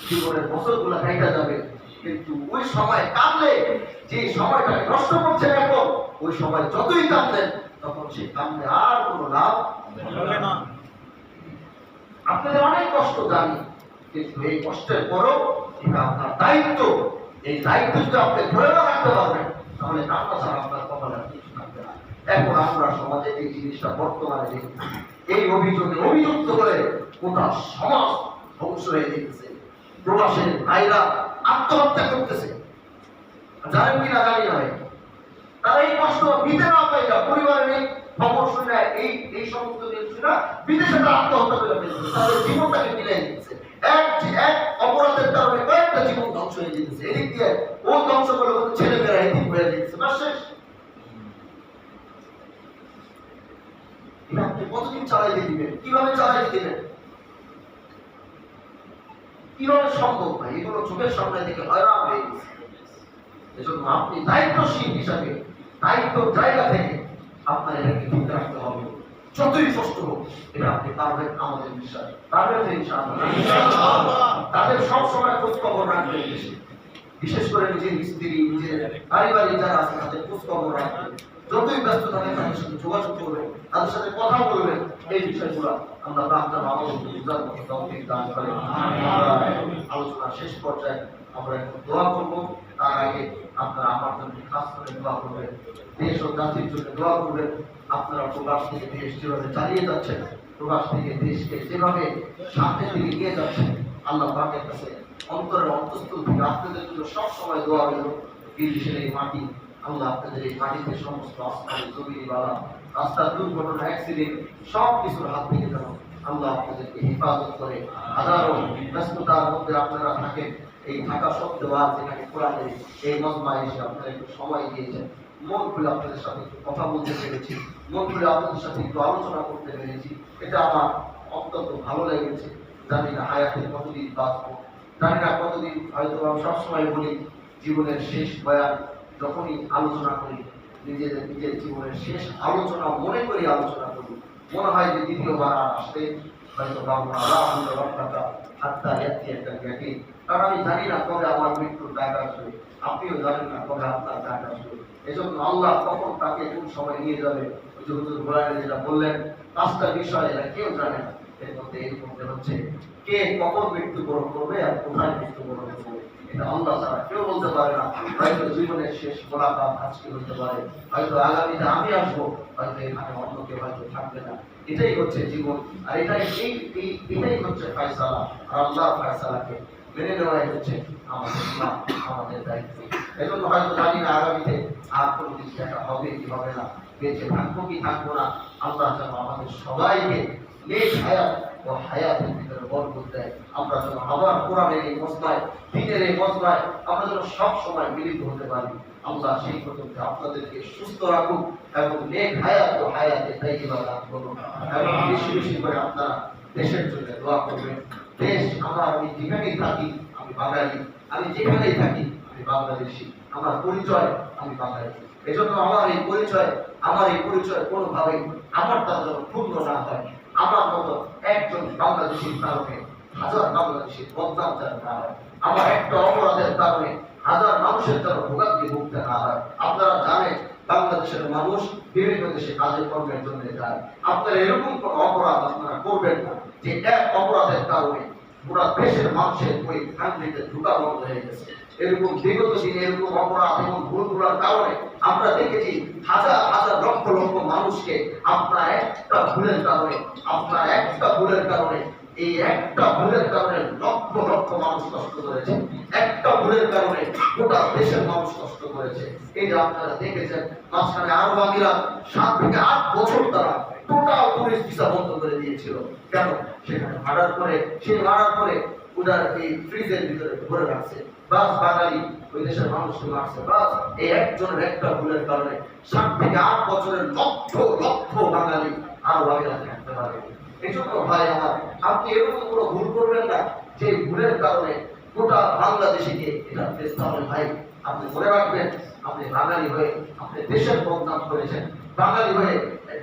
জীবনের বছরগুলো কাটা যাবে, কিন্তু ওই সময় কাঁদলে যে সময়টা নষ্ট করছেন এখন, ওই সময় যতই কাঁদলেন তখন সেই কাঁদলে আর কোনো লাভ হবে না। আপনাদের অনেক কষ্ট জানি, কিন্তু এই কষ্টের পরও এটা আপনার দায়িত্ব। এই দায়িত্ব যদি আপনি ধরে না রাখতে পারবেন, তাহলে কান্না ছাড়া আপনার কপালে কিছু থাকবে না। এখন আমরা সমাজে এই জিনিসটা বর্তমানে দেখি, এই অভিযোগে অভিযুক্ত করে গোটা সমাজ ধ্বংস হয়ে যেতেছে। প্রবাসের ভাইরা আত্মহত্যা করতেছে, জানেন কিনা জানি না, তারা এই কষ্ট নিতে না পাইলা পরিবারের এই খবর শুনে এই সমস্ত জিনিসরা বিদেশে তারা আত্মহত্যা করে ফেলছে, তাদের জীবনটাকে মিলিয়ে দিচ্ছে। এক অপরাধের কারণে কয়েকটা জীবন ধ্বংস হয়ে যেতেছে, এদিক দিয়ে ও ধ্বংস করে ছেলেমেয়েরা এদিক হয়ে যেতেছে, না শেষ। আপনি কতদিন চালাইতে দিবেন? কিভাবে চালাইতে দিবেন? কিভাবে সম্ভব ভাই? এগুলো চোখের সামনে থেকে হয়রান হয়ে গেছে। এজন্য আপনি দায়িত্বশীল হিসাবে দায়িত্ব জায়গা থেকে আপনার এটাকে ঠিক রাখতে হবে, যতই কষ্ট হোক। এটা আপনি পারবেন, আমাদের বিশ্বাস পারবেন ইনশাআল্লাহ। তাদের সবসময় খোঁজ খবর রাখবেন, বিশেষ করে নিজের স্ত্রী, নিজের পারিবারিক যারা আছে তাদের খোঁজ খবর রাখবেন, যতই ব্যস্ত থাকেন তাদের সাথে যোগাযোগ করবেন, তাদের সাথে কথা বলবেন। এই বিষয়গুলো আমরা আপনার আমাদের বুঝার মতো তৌফিক দান করেন। আলোচনা শেষ পর্যায়ে আমরা এখন দোয়া করবো, তার আগে আপনারা আমার জন্য খাস করে দোয়া করবেন, দেশ ও জাতির জন্য দোয়া করবেন। আপনারা প্রবাস থেকে দেশ যেভাবে চালিয়ে যাচ্ছেন, প্রবাস থেকে দেশকে যেভাবে সামনের দিকে নিয়ে যাচ্ছেন, আল্লাহ পাকের কাছে অন্তরের অন্তঃস্থল থেকে আপনাদের জন্য সবসময় দোয়া রইল। বিদেশের এই মাটি, আল্লাহ আপনাদের এই মাটিতে সমস্ত আসমানি জমিনি বালা, রাস্তার দুর্ঘটনা, অ্যাক্সিডেন্ট সব কিছুর হাত থেকে যেন আল্লাহ আপনাদেরকে হেফাজত করে। হাজারো ব্যস্ততার মধ্যে আপনারা থাকেন, এই থাকা সত্ত্বেও আজ এখানে কোরআনের এই মজমায় এসে আপনারা একটু সময় দিয়েছেন, মন খুলে আপনাদের সাথে একটু কথা বলতে পেরেছি, মন খুলে আপনাদের সাথে একটু আলোচনা করতে পেরেছি, এটা আমার অত্যন্ত ভালো লেগেছে। জানি না হায়াতের কতদিন বাঁচবো, জানি না কতদিন, হয়তো আমি সবসময় বলি জীবনের শেষ বয়ান যখনই আলোচনা করি, নিজের জীবনের শেষ আলোচনা মনে করি আলোচনা করি, মনে হয় যে দ্বিতীয়বার আর আসতে হয়তো পাবো না। হাত্তা ইয়াতি একটা জ্ঞাতি, কারণ আমি জানি না কবে আমার মৃত্যুর ডাক আসবে, আপনিও জানেন না কবে আপনার ডাক আসবে। এজন্য আল্লাহ কখন তাকে কোন সময় নিয়ে যাবে, ওই যে হুজুর বয়ানে যেটা বললেন 5টা বিষয়, এরা কেউ জানে না। এর মধ্যে হচ্ছে কে কখন মৃত্যুবরণ করবে আর কোথায় মৃত্যুবরণ করবে, এটা আল্লাহ ছাড়া কেউ বলতে পারে না। হয়তো জীবনের শেষ মোলাকাত আজকে হতে পারে, হয়তো আগামীতে আমি আসবো, হয়তো এখানে অন্য কেউ হয়তো থাকবে না। এটাই হচ্ছে জীবন, আর এটাই হচ্ছে ফয়সালা। আর আল্লাহর ফয়সালাকে মেনে নেওয়াই হচ্ছে আমাদের ইমান, আমাদের দায়িত্ব। এজন্য হয়তো জানি না আগামীতে আর কোনো কিছু দেখা হবে কি হবে না, বেঁচে থাকবো কি থাকবো না। আল্লাহ যেন আমাদের সবাইকে নেক হায়াত ও হায়াতের ভিতরে বরকত দেয়। আমরা যেন আবার কোরআনের এই মজমায়, দ্বীনের এই মজমায় আমরা যেন সব সময় মিলিত হতে পারি। আল্লাহ সেই পর্যন্ত আপনাদেরকে সুস্থ রাখুক এবং নেক হায়াত ও হায়াতে তাইয়্যিবা দান করুন। এবং বেশি বেশি করে আপনারা দেশের জন্য দোয়া করবেন। দেশ আমার, আমি যেখানেই থাকি আমি বাঙালি, আমি যেখানেই থাকি আমি বাংলাদেশি, আমার পরিচয় আমি বাঙালি। এজন্য আমার এই পরিচয় কোনোভাবেই আমার দ্বারা যেন ক্ষুণ্ণ না হয়। আমার মতো একজন বাংলাদেশির কারণে হাজার বাংলাদেশির বদনাম যেন না হয়, আমার একটা অপরাধের কারণে হাজার মানুষের যেন ভোগান্তি ভুগতে না হয়। আপনারা জানেন বাংলাদেশের মানুষ বিভিন্ন দেশে কাজে কর্মের জন্য যায়। আপনারা এরকম কোন অপরাধ আপনারা করবেন না যে এক অপরাধের কারণে পুরা দেশের মানুষের ওই কান্ট্রিতে ঢুকা বন্ধ হয়ে গেছে। এরকম বিগত দিনে এরকম অপরাধ এবং ভুলগুলোর কারণে আমরা দেখেছি হাজার হাজার লক্ষ লক্ষ মানুষকে আপনার একটা ভুলের কারণে এই একটা ভুলের কারণে লক্ষ লক্ষ মানুষ কষ্ট করেছে। একটা ভুলের কারণে গোটা দেশের মানুষ কষ্ট করেছে। এই যে আপনারা দেখেছেন মাঝখানে আরব আমিরাত 7 থেকে 8 বছর তারা টোটাল টুরিস্ট ভিসা বন্ধ করে দিয়েছিল। কেন? সেখানে মার্ডার করে ওনার এই ফ্রিজের ভিতরে ভরে রাখছে। বাস বাঙালি ওই দেশের মানুষকে মারছে। বাস এই একজনের একটা ভুলের কারণে 7 থেকে 8 বছরের লক্ষ লক্ষ বাঙালি আরব আমিরাতে থাকতে পারে। এই জন্য ভাই আমার, আপনি এরকম কোনো ভুল করবেন না যে ভুলের কারণে গোটা বাংলাদেশিকে এটা ফেসতে হবে। ভাই আপনি মনে রাখবেন, আপনি বাঙালি হয়ে আপনি দেশের বদনাম করেছেন, বাঙালি হয়ে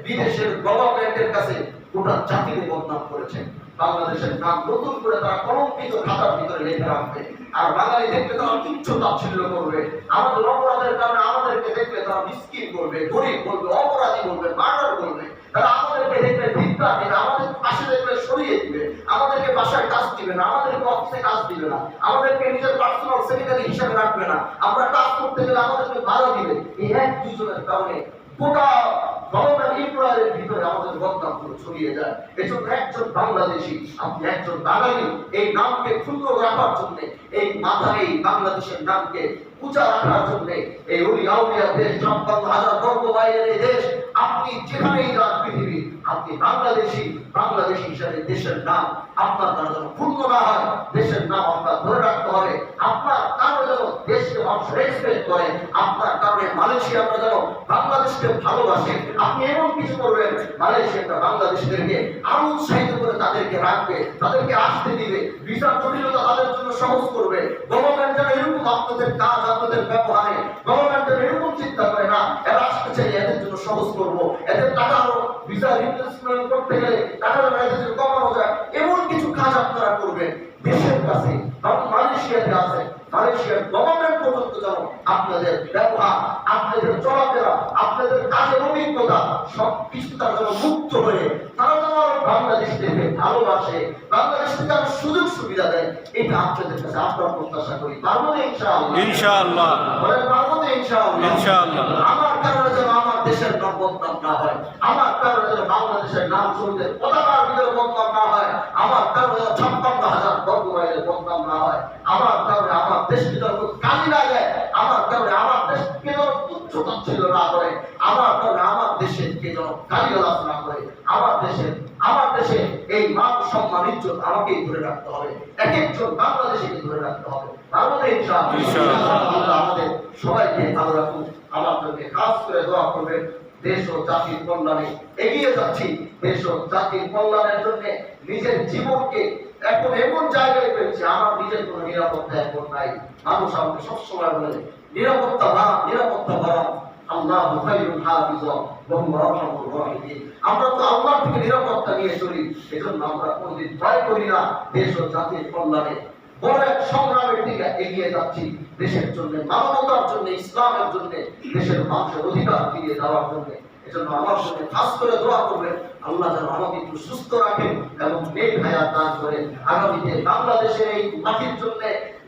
বিদেশের গভর্নমেন্টের কাছে গোটা জাতিকে বদনাম করেছেন। বাংলাদেশের নাম নতুন করে তারা কলঙ্কিত খাতার ভিতরে লিখে রাখবে, আর বাঙালি দেখলে তারা তুচ্ছ তাচ্ছিল্য করবে। আমাদের অপরাধের কারণে আমাদেরকে দেখলে তারা মিসকিন করবে, গরিব বলবে, অপরাধী বলবে, মার্ডার বলবে। তারা আমাদেরকে দেখলে ভিক্ষা দিবে, আমাদের পাশে দেখলে সরিয়ে দিবে, আমাদেরকে বাসায় কাজ দিবে না, আমাদেরকে অফিসে কাজ দিবে না, আমাদেরকে নিজের পার্সোনাল সেক্রেটারি হিসেবে রাখবে না, আমরা কাজ করতে গেলে আমাদেরকে ভাড়া দিবে। এই এক দুজনের কারণে গোটা গভর্নমেন্ট এমপ্লয়ারের ভিতরে আমাদের বদনামগুলো ছড়িয়ে যায়। এজন্য একজন বাংলাদেশি, আপনি একজন বাঙালি, এই নামকে ক্ষুণ্ণ রাখার জন্য, এই মাথায় এই বাংলাদেশের নামকে উঁচা রাখার জন্য, এই ওলি আউলিয়া দেশ, ৫৬,০০০ বর্গ মাইলের এই দেশ, আপনি যেখানেই যান পৃথিবী, আপনি বাংলাদেশি হিসাবে দেশের নাম আপনার দ্বারা যেন ক্ষুণ্ণ না হয়। দেশের নাম আপনার ধরে রাখতে হবে। আপনার কারণে যেন দেশকে মানুষ রেসপেক্ট করে, আপনার কারণে মালয়েশিয়াটা যেন বাংলাদেশকে ভালোবাসে। আপনি এমন কিছু করবেন মালয়েশিয়াটা বাংলাদেশিদেরকে আরো উৎসাহিত করে তাদেরকে রাখবে, তাদেরকে আসতে দিবে, ভিসা জটিলতা তাদের জন্য সহজ করবে। গভর্নমেন্ট যেন এরকম আপনাদের কাজ, আপনাদের ব্যবহারে গভর্নমেন্ট যেন এরকম চিন্তা করে না এরা আসতে চাই, এদের জন্য সহজ করবো, এদের টাকা আরো ভিসা রিপ্লেসমেন্ট করতে গেলে টাকা এদের কমানো যায়, এমন কিছু কাজ আপনারা করবেন দেশের কাছে। কারণ মালয়েশিয়াতে আছে, মালয়েশিয়ার গভর্নমেন্ট পর্যন্ত যেন আপনাদের ব্যবহার, আপনাদের চলাফেরা, আপনাদের কাজের অভিজ্ঞতা সবকিছু তারা যেন মুক্ত হয়ে তারা যেন বাংলাদেশকে ভালোবাসে, বাংলাদেশ থেকে আরো সুযোগ সুবিধা দেয়। এটা আপনাদের কাছে আপনারা প্রত্যাশা করি। পারবো না ইনশাআল্লাহ? বলেন পারবো না ইনশাআল্লাহ? আমার কারণে যেন আমার দেশের নাম বদনাম না হয়, আমার কারণে যেন বাংলাদেশের নাম শুনতে পতাকার ভিতরে বদনাম না হয়, আমার কারণে ৫৬,০০০ বর্গ মাইলের বদনাম না হয়, আমার কারণে আমার দেশকে যেন কাজে না যায়, আমার কারণে আমার দেশকে যেন তুচ্ছ তাচ্ছিল্য না করে, আমার কারণে আমার দেশকে যেন গালিগালাজ না করে। আমার দেশে এই মান সম্মান ইজ্জত আমাকেই ধরে রাখতে হবে, এক একজন বাংলাদেশিকে ধরে রাখতে হবে। আমাদের ইনশাআল্লাহ আমাদের সবাইকে ভালো রাখুন। আমার জন্য কাজ করে দোয়া করবেন। দেশ ও জাতির কল্যাণে এগিয়ে যাচ্ছি, দেশ ও জাতির কল্যাণের জন্য নিজের জীবনকে এখন এমন জায়গায় পেয়েছি আমার নিজের কোনো নিরাপত্তা এখন নাই। মানুষ আমাকে সবসময় বলে নিরাপত্তা বাড়ান, নিরাপত্তা বাড়ান। আল্লাহু খায়রুল হাফিজা ওয়া হুয়া আরহামুর রাহিমিন। আমরা তো আল্লাহ থেকে নিরাপত্তা নিয়ে চলি, এজন্য আমরা কোনদিন ভয় করি না দেশ ও জাতির কল্যাণে বড় এক সংগ্রামের দিকে এগিয়ে যাচ্ছি, দেশের জন্য, মানবতার জন্য, ইসলামের জন্য, দেশের মানুষের অধিকার ফিরিয়ে দেওয়ার জন্য। এজন্য আমার সঙ্গে খাস করে দোয়া করবেন, আল্লাহ যেন আমাকে একটু সুস্থ রাখেন এবং নেক হায়াত দান করেন। আগামীতে বাংলাদেশের এই মাটির জন্য,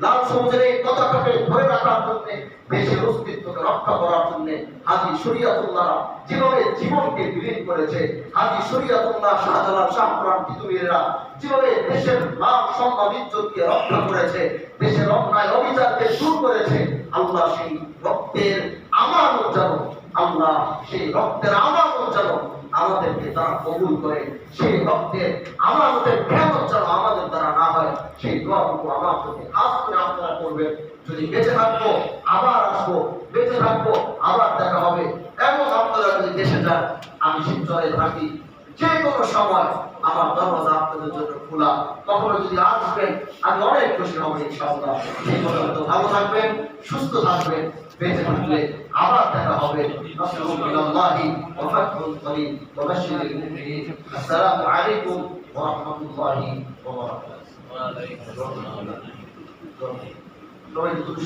লাল সবুজের এই পতাকাকে ধরে রাখার জন্য, দেশের অস্তিত্বকে রক্ষা করার জন্য হাজী শরীয়তুল্লাহ যেভাবে জীবনকে বিলীন করেছে, হাজী শরীয়তুল্লাহ শাহজালাল শাহপুরান তিতুমিরেরা যেভাবে দেশের মান সম্মান ইজ্জতকে রক্ষা করেছে, দেশের অন্যায় অবিচারকে দূর করেছে, আল্লাহ সেই রক্তের আমানত যেন, আল্লাহ সেই রক্তের আমানত যেন আমাদেরকে তারা কবুল করে, সেই রক্তের আমানতের খেয়ানত যেন আমাদের দ্বারা না হয়, সেই দোয়াটুকু আমার প্রতি খাস করে আপনারা করবেন। যদি বেঁচে থাকবো আবার আসবো, বেঁচে থাকবো আবার দেখা হবে, এবং আপনারা যদি দেশে যান, আমি শিবচরে থাকি, যে কোনো সময় আমার দরজা আপনাদের জন্য খোলা, কখনো যদি আসবেন আমি অনেক খুশি হব ইনশাআল্লাহ। সেই পর্যন্ত ভালো থাকবেন, সুস্থ থাকবেন, বেঁচে থাকলে আবার দেখা হবে। নাসরুল মিনাল্লাহি ওয়া ফাতহুল করিম ওয়া বাশশিরিল মুমিনিন। আসসালামু আলাইকুম ওয়া রাহমাতুল্লাহি ওয়া বারাকাতুহু। ওয়া আলাইকুম আসসালাম। সবাই দুরূদ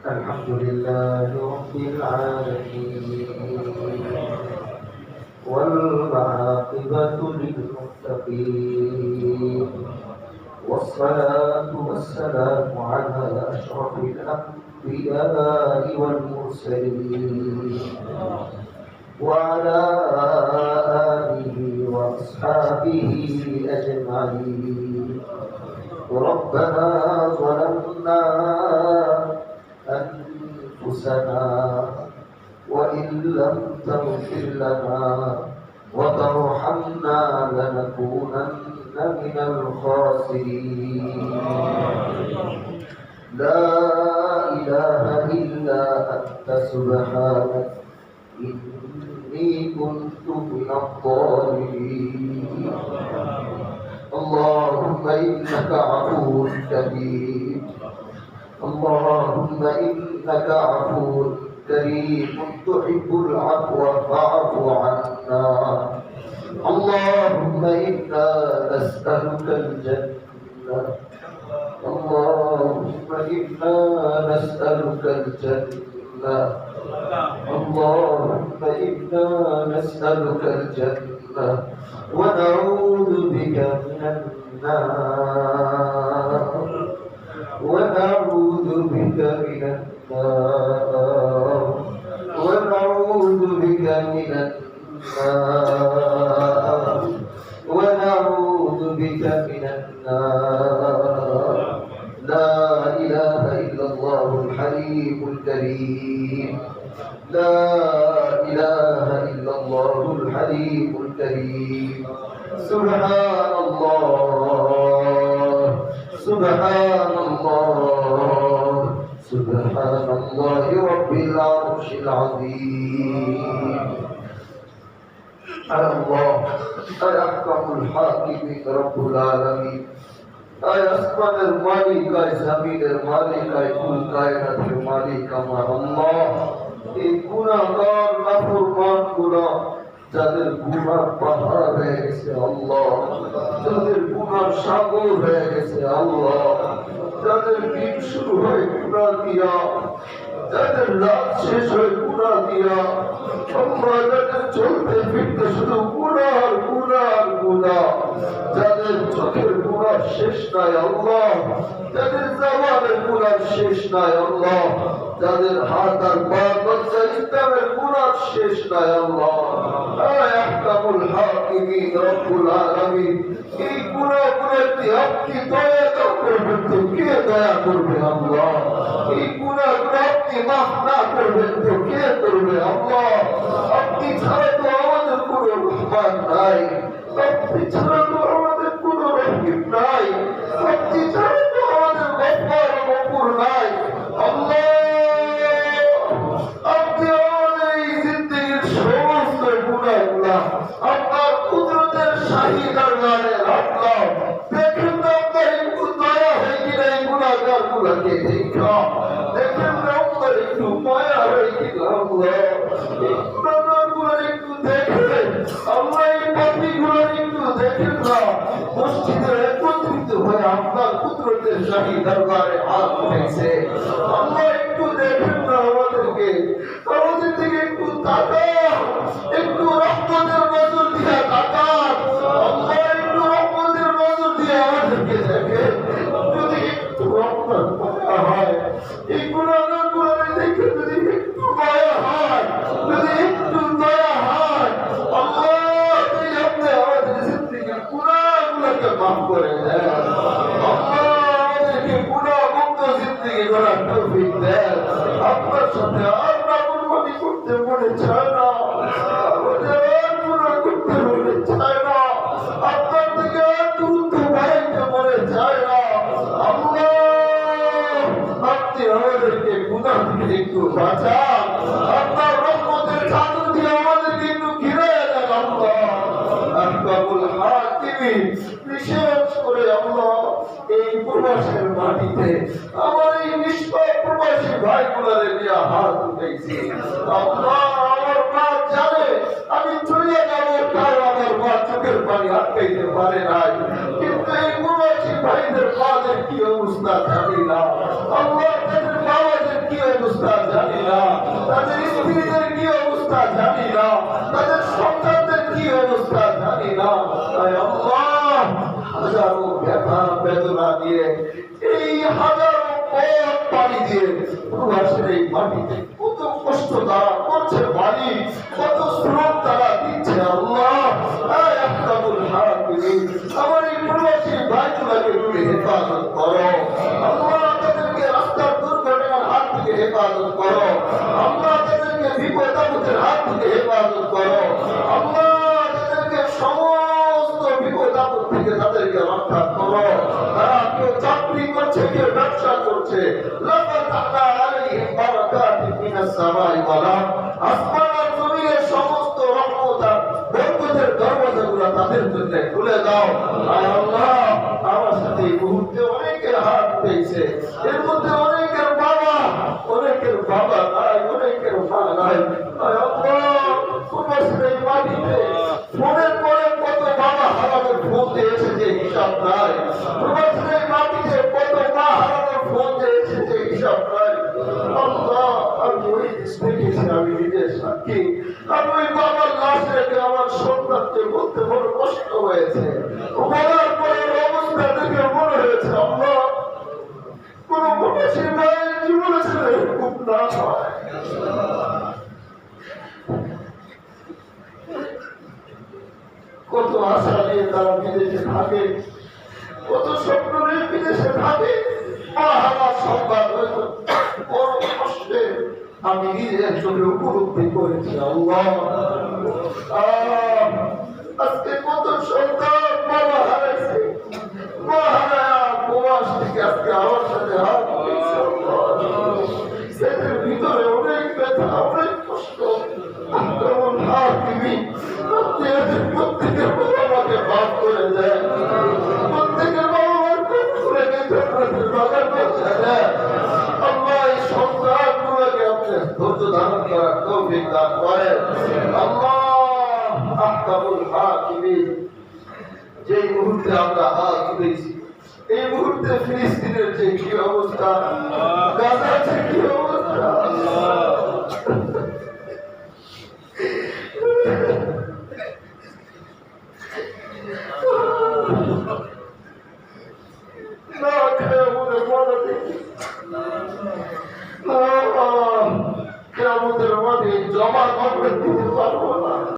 الحمد لله رب العالمين والعاقبة للمتقين والصلاة والسلام على أشرف الأنبياء والمرسلين وعلى آله وأصحابه أجمعين. ربنا ظلمنا أنفسنا وإن لم تغفر لنا وترحمنا لنكونن من الخاسرين. لا إله إلا أنت سبحانك إني كنت من الظالمين. اللهم إنك عفو كريم، اللهم إنك عفو كريم تحب العفو فاعف عنا. اللهم إنا نسألك الجنة، اللهم إنا نسألك الجنة، اللهم إنا نسألك الجنة ونعوذ بك من النار، ونعوذ بك من النار، ونعوذ بك من النار، ونعوذ بك من النار. لا إله إلا الله الحليم الكريم، لا إله إلا الله الحليم الكريم. سبحان الله، سبحان الله، سبحان الله رب العرش العظيم. على الله أحكم الحاكمين رب العالمين. আসমানের মালিক, জমিনের মালিক, কুল কায়নাতের মালিক আমার আল্লাহ। এই গুনাহগার নাফরমান গুনাহ যাদের গুনাহ পাহাড় হয়ে গেছে আল্লাহ, যাদের গুনাহ সাগর হয়ে গেছে আল্লাহ, যাদের দিন শুরু হয় গুনাহ দিয়া, যাদের রাত শেষ হয় গুনাহ দিয়া, আল্লাহ যাদের চলতে ফিরতে শুধু গুনাহ আর গুনাহ আর গুনাহ, যাদের চোখের গুনাহ শেষ নাই আল্লাহ, যাদের জবানের গুনাহ শেষ নাই আল্লাহ, যাদের হাত আর পা বাচ্চা ইসলামের গুনাহ শেষ নাই আল্লাহ। আহকামুল হাকিমিন রব্বুল আলামিন, এই গুনাহগুলোতে আপনি দয়া করবেন তো কে দয়া করবে আল্লাহ? এই গুনাহগুলো আপনি মাফ না করবেন তো কে করবে আল্লাহ? আপনি ছাড়া তো আমাদের কোনো রহমান নাই, আপনি ছাড়া তো আমাদের কোনো রহিম নাই, আপনি ছাড়া তো আমাদের গফফার গফুর নাই। আল্লাহ, আপনি আমাদের এই জিন্দেগীর সমস্ত গুনাহগুলা আপনার কুদরতের শাহী দরবারে রাখলাম। দেখেন না আপনার একটু দয়া হয় কিনা এই গুনাহগার গুলাকে দেখা, দেখেন না আপনার একটু মায়া হয় কিনা আল্লাহ, এই গুনাহগার গুলার একটু দেখেন, আল্লাহ এই পাপী গুলার একটু দেখেন না। মসজিদে একত্রিত হয়ে আপনার কুদরতের শাহী দরবারে হাত উঠেছে, আল্লাহ একটু দেখেন না আমাদেরকে, আমাদের দিকে একটু তাকান, একটু রহমতের নজর দিয়ে তাকান আল্লাহ, একটু রহমতের নজর দিয়ে আমাদেরকে দেখেন। যদি একটু আপনার মায়া হয়, এই গুনাহগার গুলোকে দেখে যদি একটু মায়া হয়, যদি একটু দয়া হয় আল্লাহ, এই আপনি আমাদের জিন্দেগীর গুনাহগুলোকে মাফ করে দেন আল্লাহ, আমাদেরকে গুনাহমুক্ত জিন্দেগি গড়ার তৌফিক দেন। আপনার সাথে আর নাফরমানি করতে মনে চায় না, আমাদের আর গুনাহ করতে মনে চায় না, আপনার থেকে আর দূরত্ব বাড়াইতে মনে চায় না আল্লাহ, আপনি আমাদেরকে গুনাহ থেকে একটু বাঁচান, আপনার রহমতের চাদর দিয়ে আমাদেরকে একটু ঘিরে দেন আল্লাহ। আহকামুল হাকিমিন, বিশেষ করে আল্লাহ এই প্রবাসের মাটিতে আমার এই নিষ্পাপ প্রবাসী ভাইগুলারে নিয়ে হাত উঠেছি আল্লাহ, আমার মা জানে আমি চলে যাবো, তার আমার মা চোখের পানি আটকাইতে পারে নাই, কিন্তু এই প্রবাসী ভাইদের মাদের কি অবস্থা জানি না আল্লাহ, তাদের বাবাদের কি অবস্থা জানি না, তাদের স্ত্রীদের কি অবস্থা জানি না, তাদের সন্তানদের কি অবস্থা জানি না। আল্লাহ, হাজারো ব্যথা বেদনা দিয়ে, এই হাজারো পথ পাড়ি দিয়ে প্রবাসের এই মাটিতে কত কষ্ট তারা করছে, বাড়ি কত শ্রম তারা দিচ্ছে আল্লাহ। আহকামুল হাকিমিন, আমার এই প্রবাসী ভাইগুলোকে তুমি হেফাজত করো আল্লাহ, তাদেরকে রাস্তার দুর্ঘটনার হাত থেকে হেফাজত করো আল্লাহ, তাদেরকে বিপদ আপদের হাত থেকে হেফাজত করো আল্লাহ, তাদেরকে সমস্ত বিপদ আপদ থেকে তাদেরকে রক্ষা করো। তারা কেউ চাকরি করছে, কেউ ব্যবসা করছে, আসমান আর জমিনের সমস্ত রহমত আর বরকতের দরওয়াজাগুলো তাদের জন্য খুলে দাও। আয় আল্লাহ, আমার সাথে এই মুহূর্তে অনেকের হাত পেয়েছে, এর মধ্যে অনেকের বাবা নাই, অনেকের মা নাই। আয় আল্লাহ, তোমার সেই মাটিতে ফোনের পরে কত বাবা হারানোর ফোন দিয়েছে যে হিসাব নাই, তোমার সেই মাটিতে কত মা হারানোর ফোন দিয়েছে যে হিসাব নাই আল্লাহ। আমি ওই দেখেছি, আমি নিজের সাক্ষী, আমি ওই বাবার লাশ রেখে আমার সন্তানকে বলতে বড় কষ্ট হয়েছে, বলার পরে অবস্থা দেখে মনে হয়েছে আল্লাহ, কোন প্রবাসী ভাইয়ের জীবনে ছিল এরকম না হয়। কত আশা নিয়ে তারা বিদেশে থাকে, কত স্বপ্ন নিয়ে বিদেশে থাকে, মা হারা সংবাদ হয়তো বড় কষ্টে আমি নিজের চোখে উপলব্ধি করেছি আল্লাহ। আজকে কত সন্তান বাবা হারাইছে, মা হারায়া প্রবাস থেকে আজকে আমার সাথে হাত মিলিয়েছে আল্লাহ। সেদের ভিতরে অনেক ব্যথা, অনেক কষ্ট। কেমন হাত দিবি, আপনি এদের প্রত্যেকের বাবা মাকে মাফ করে দেন, প্রত্যেকের বাবা মার খুব করে গেছে আপনাদের বাবার পৌঁছে দেন আল্লাহ। এই সন্তান গুলোকে আপনি ধৈর্য ধারণ করার তৌফিক দান করেন আল্লাহ। আহকামুল হাকিমিন, যে মুহূর্তে আমরা হাত তুলেছি, এই মুহূর্তে ফিলিস্তিনের যে কি অবস্থা, গাজার যে কি অবস্থা, না খেয়ে মনে মনে দেখি কেমন মাঠে জমা করবে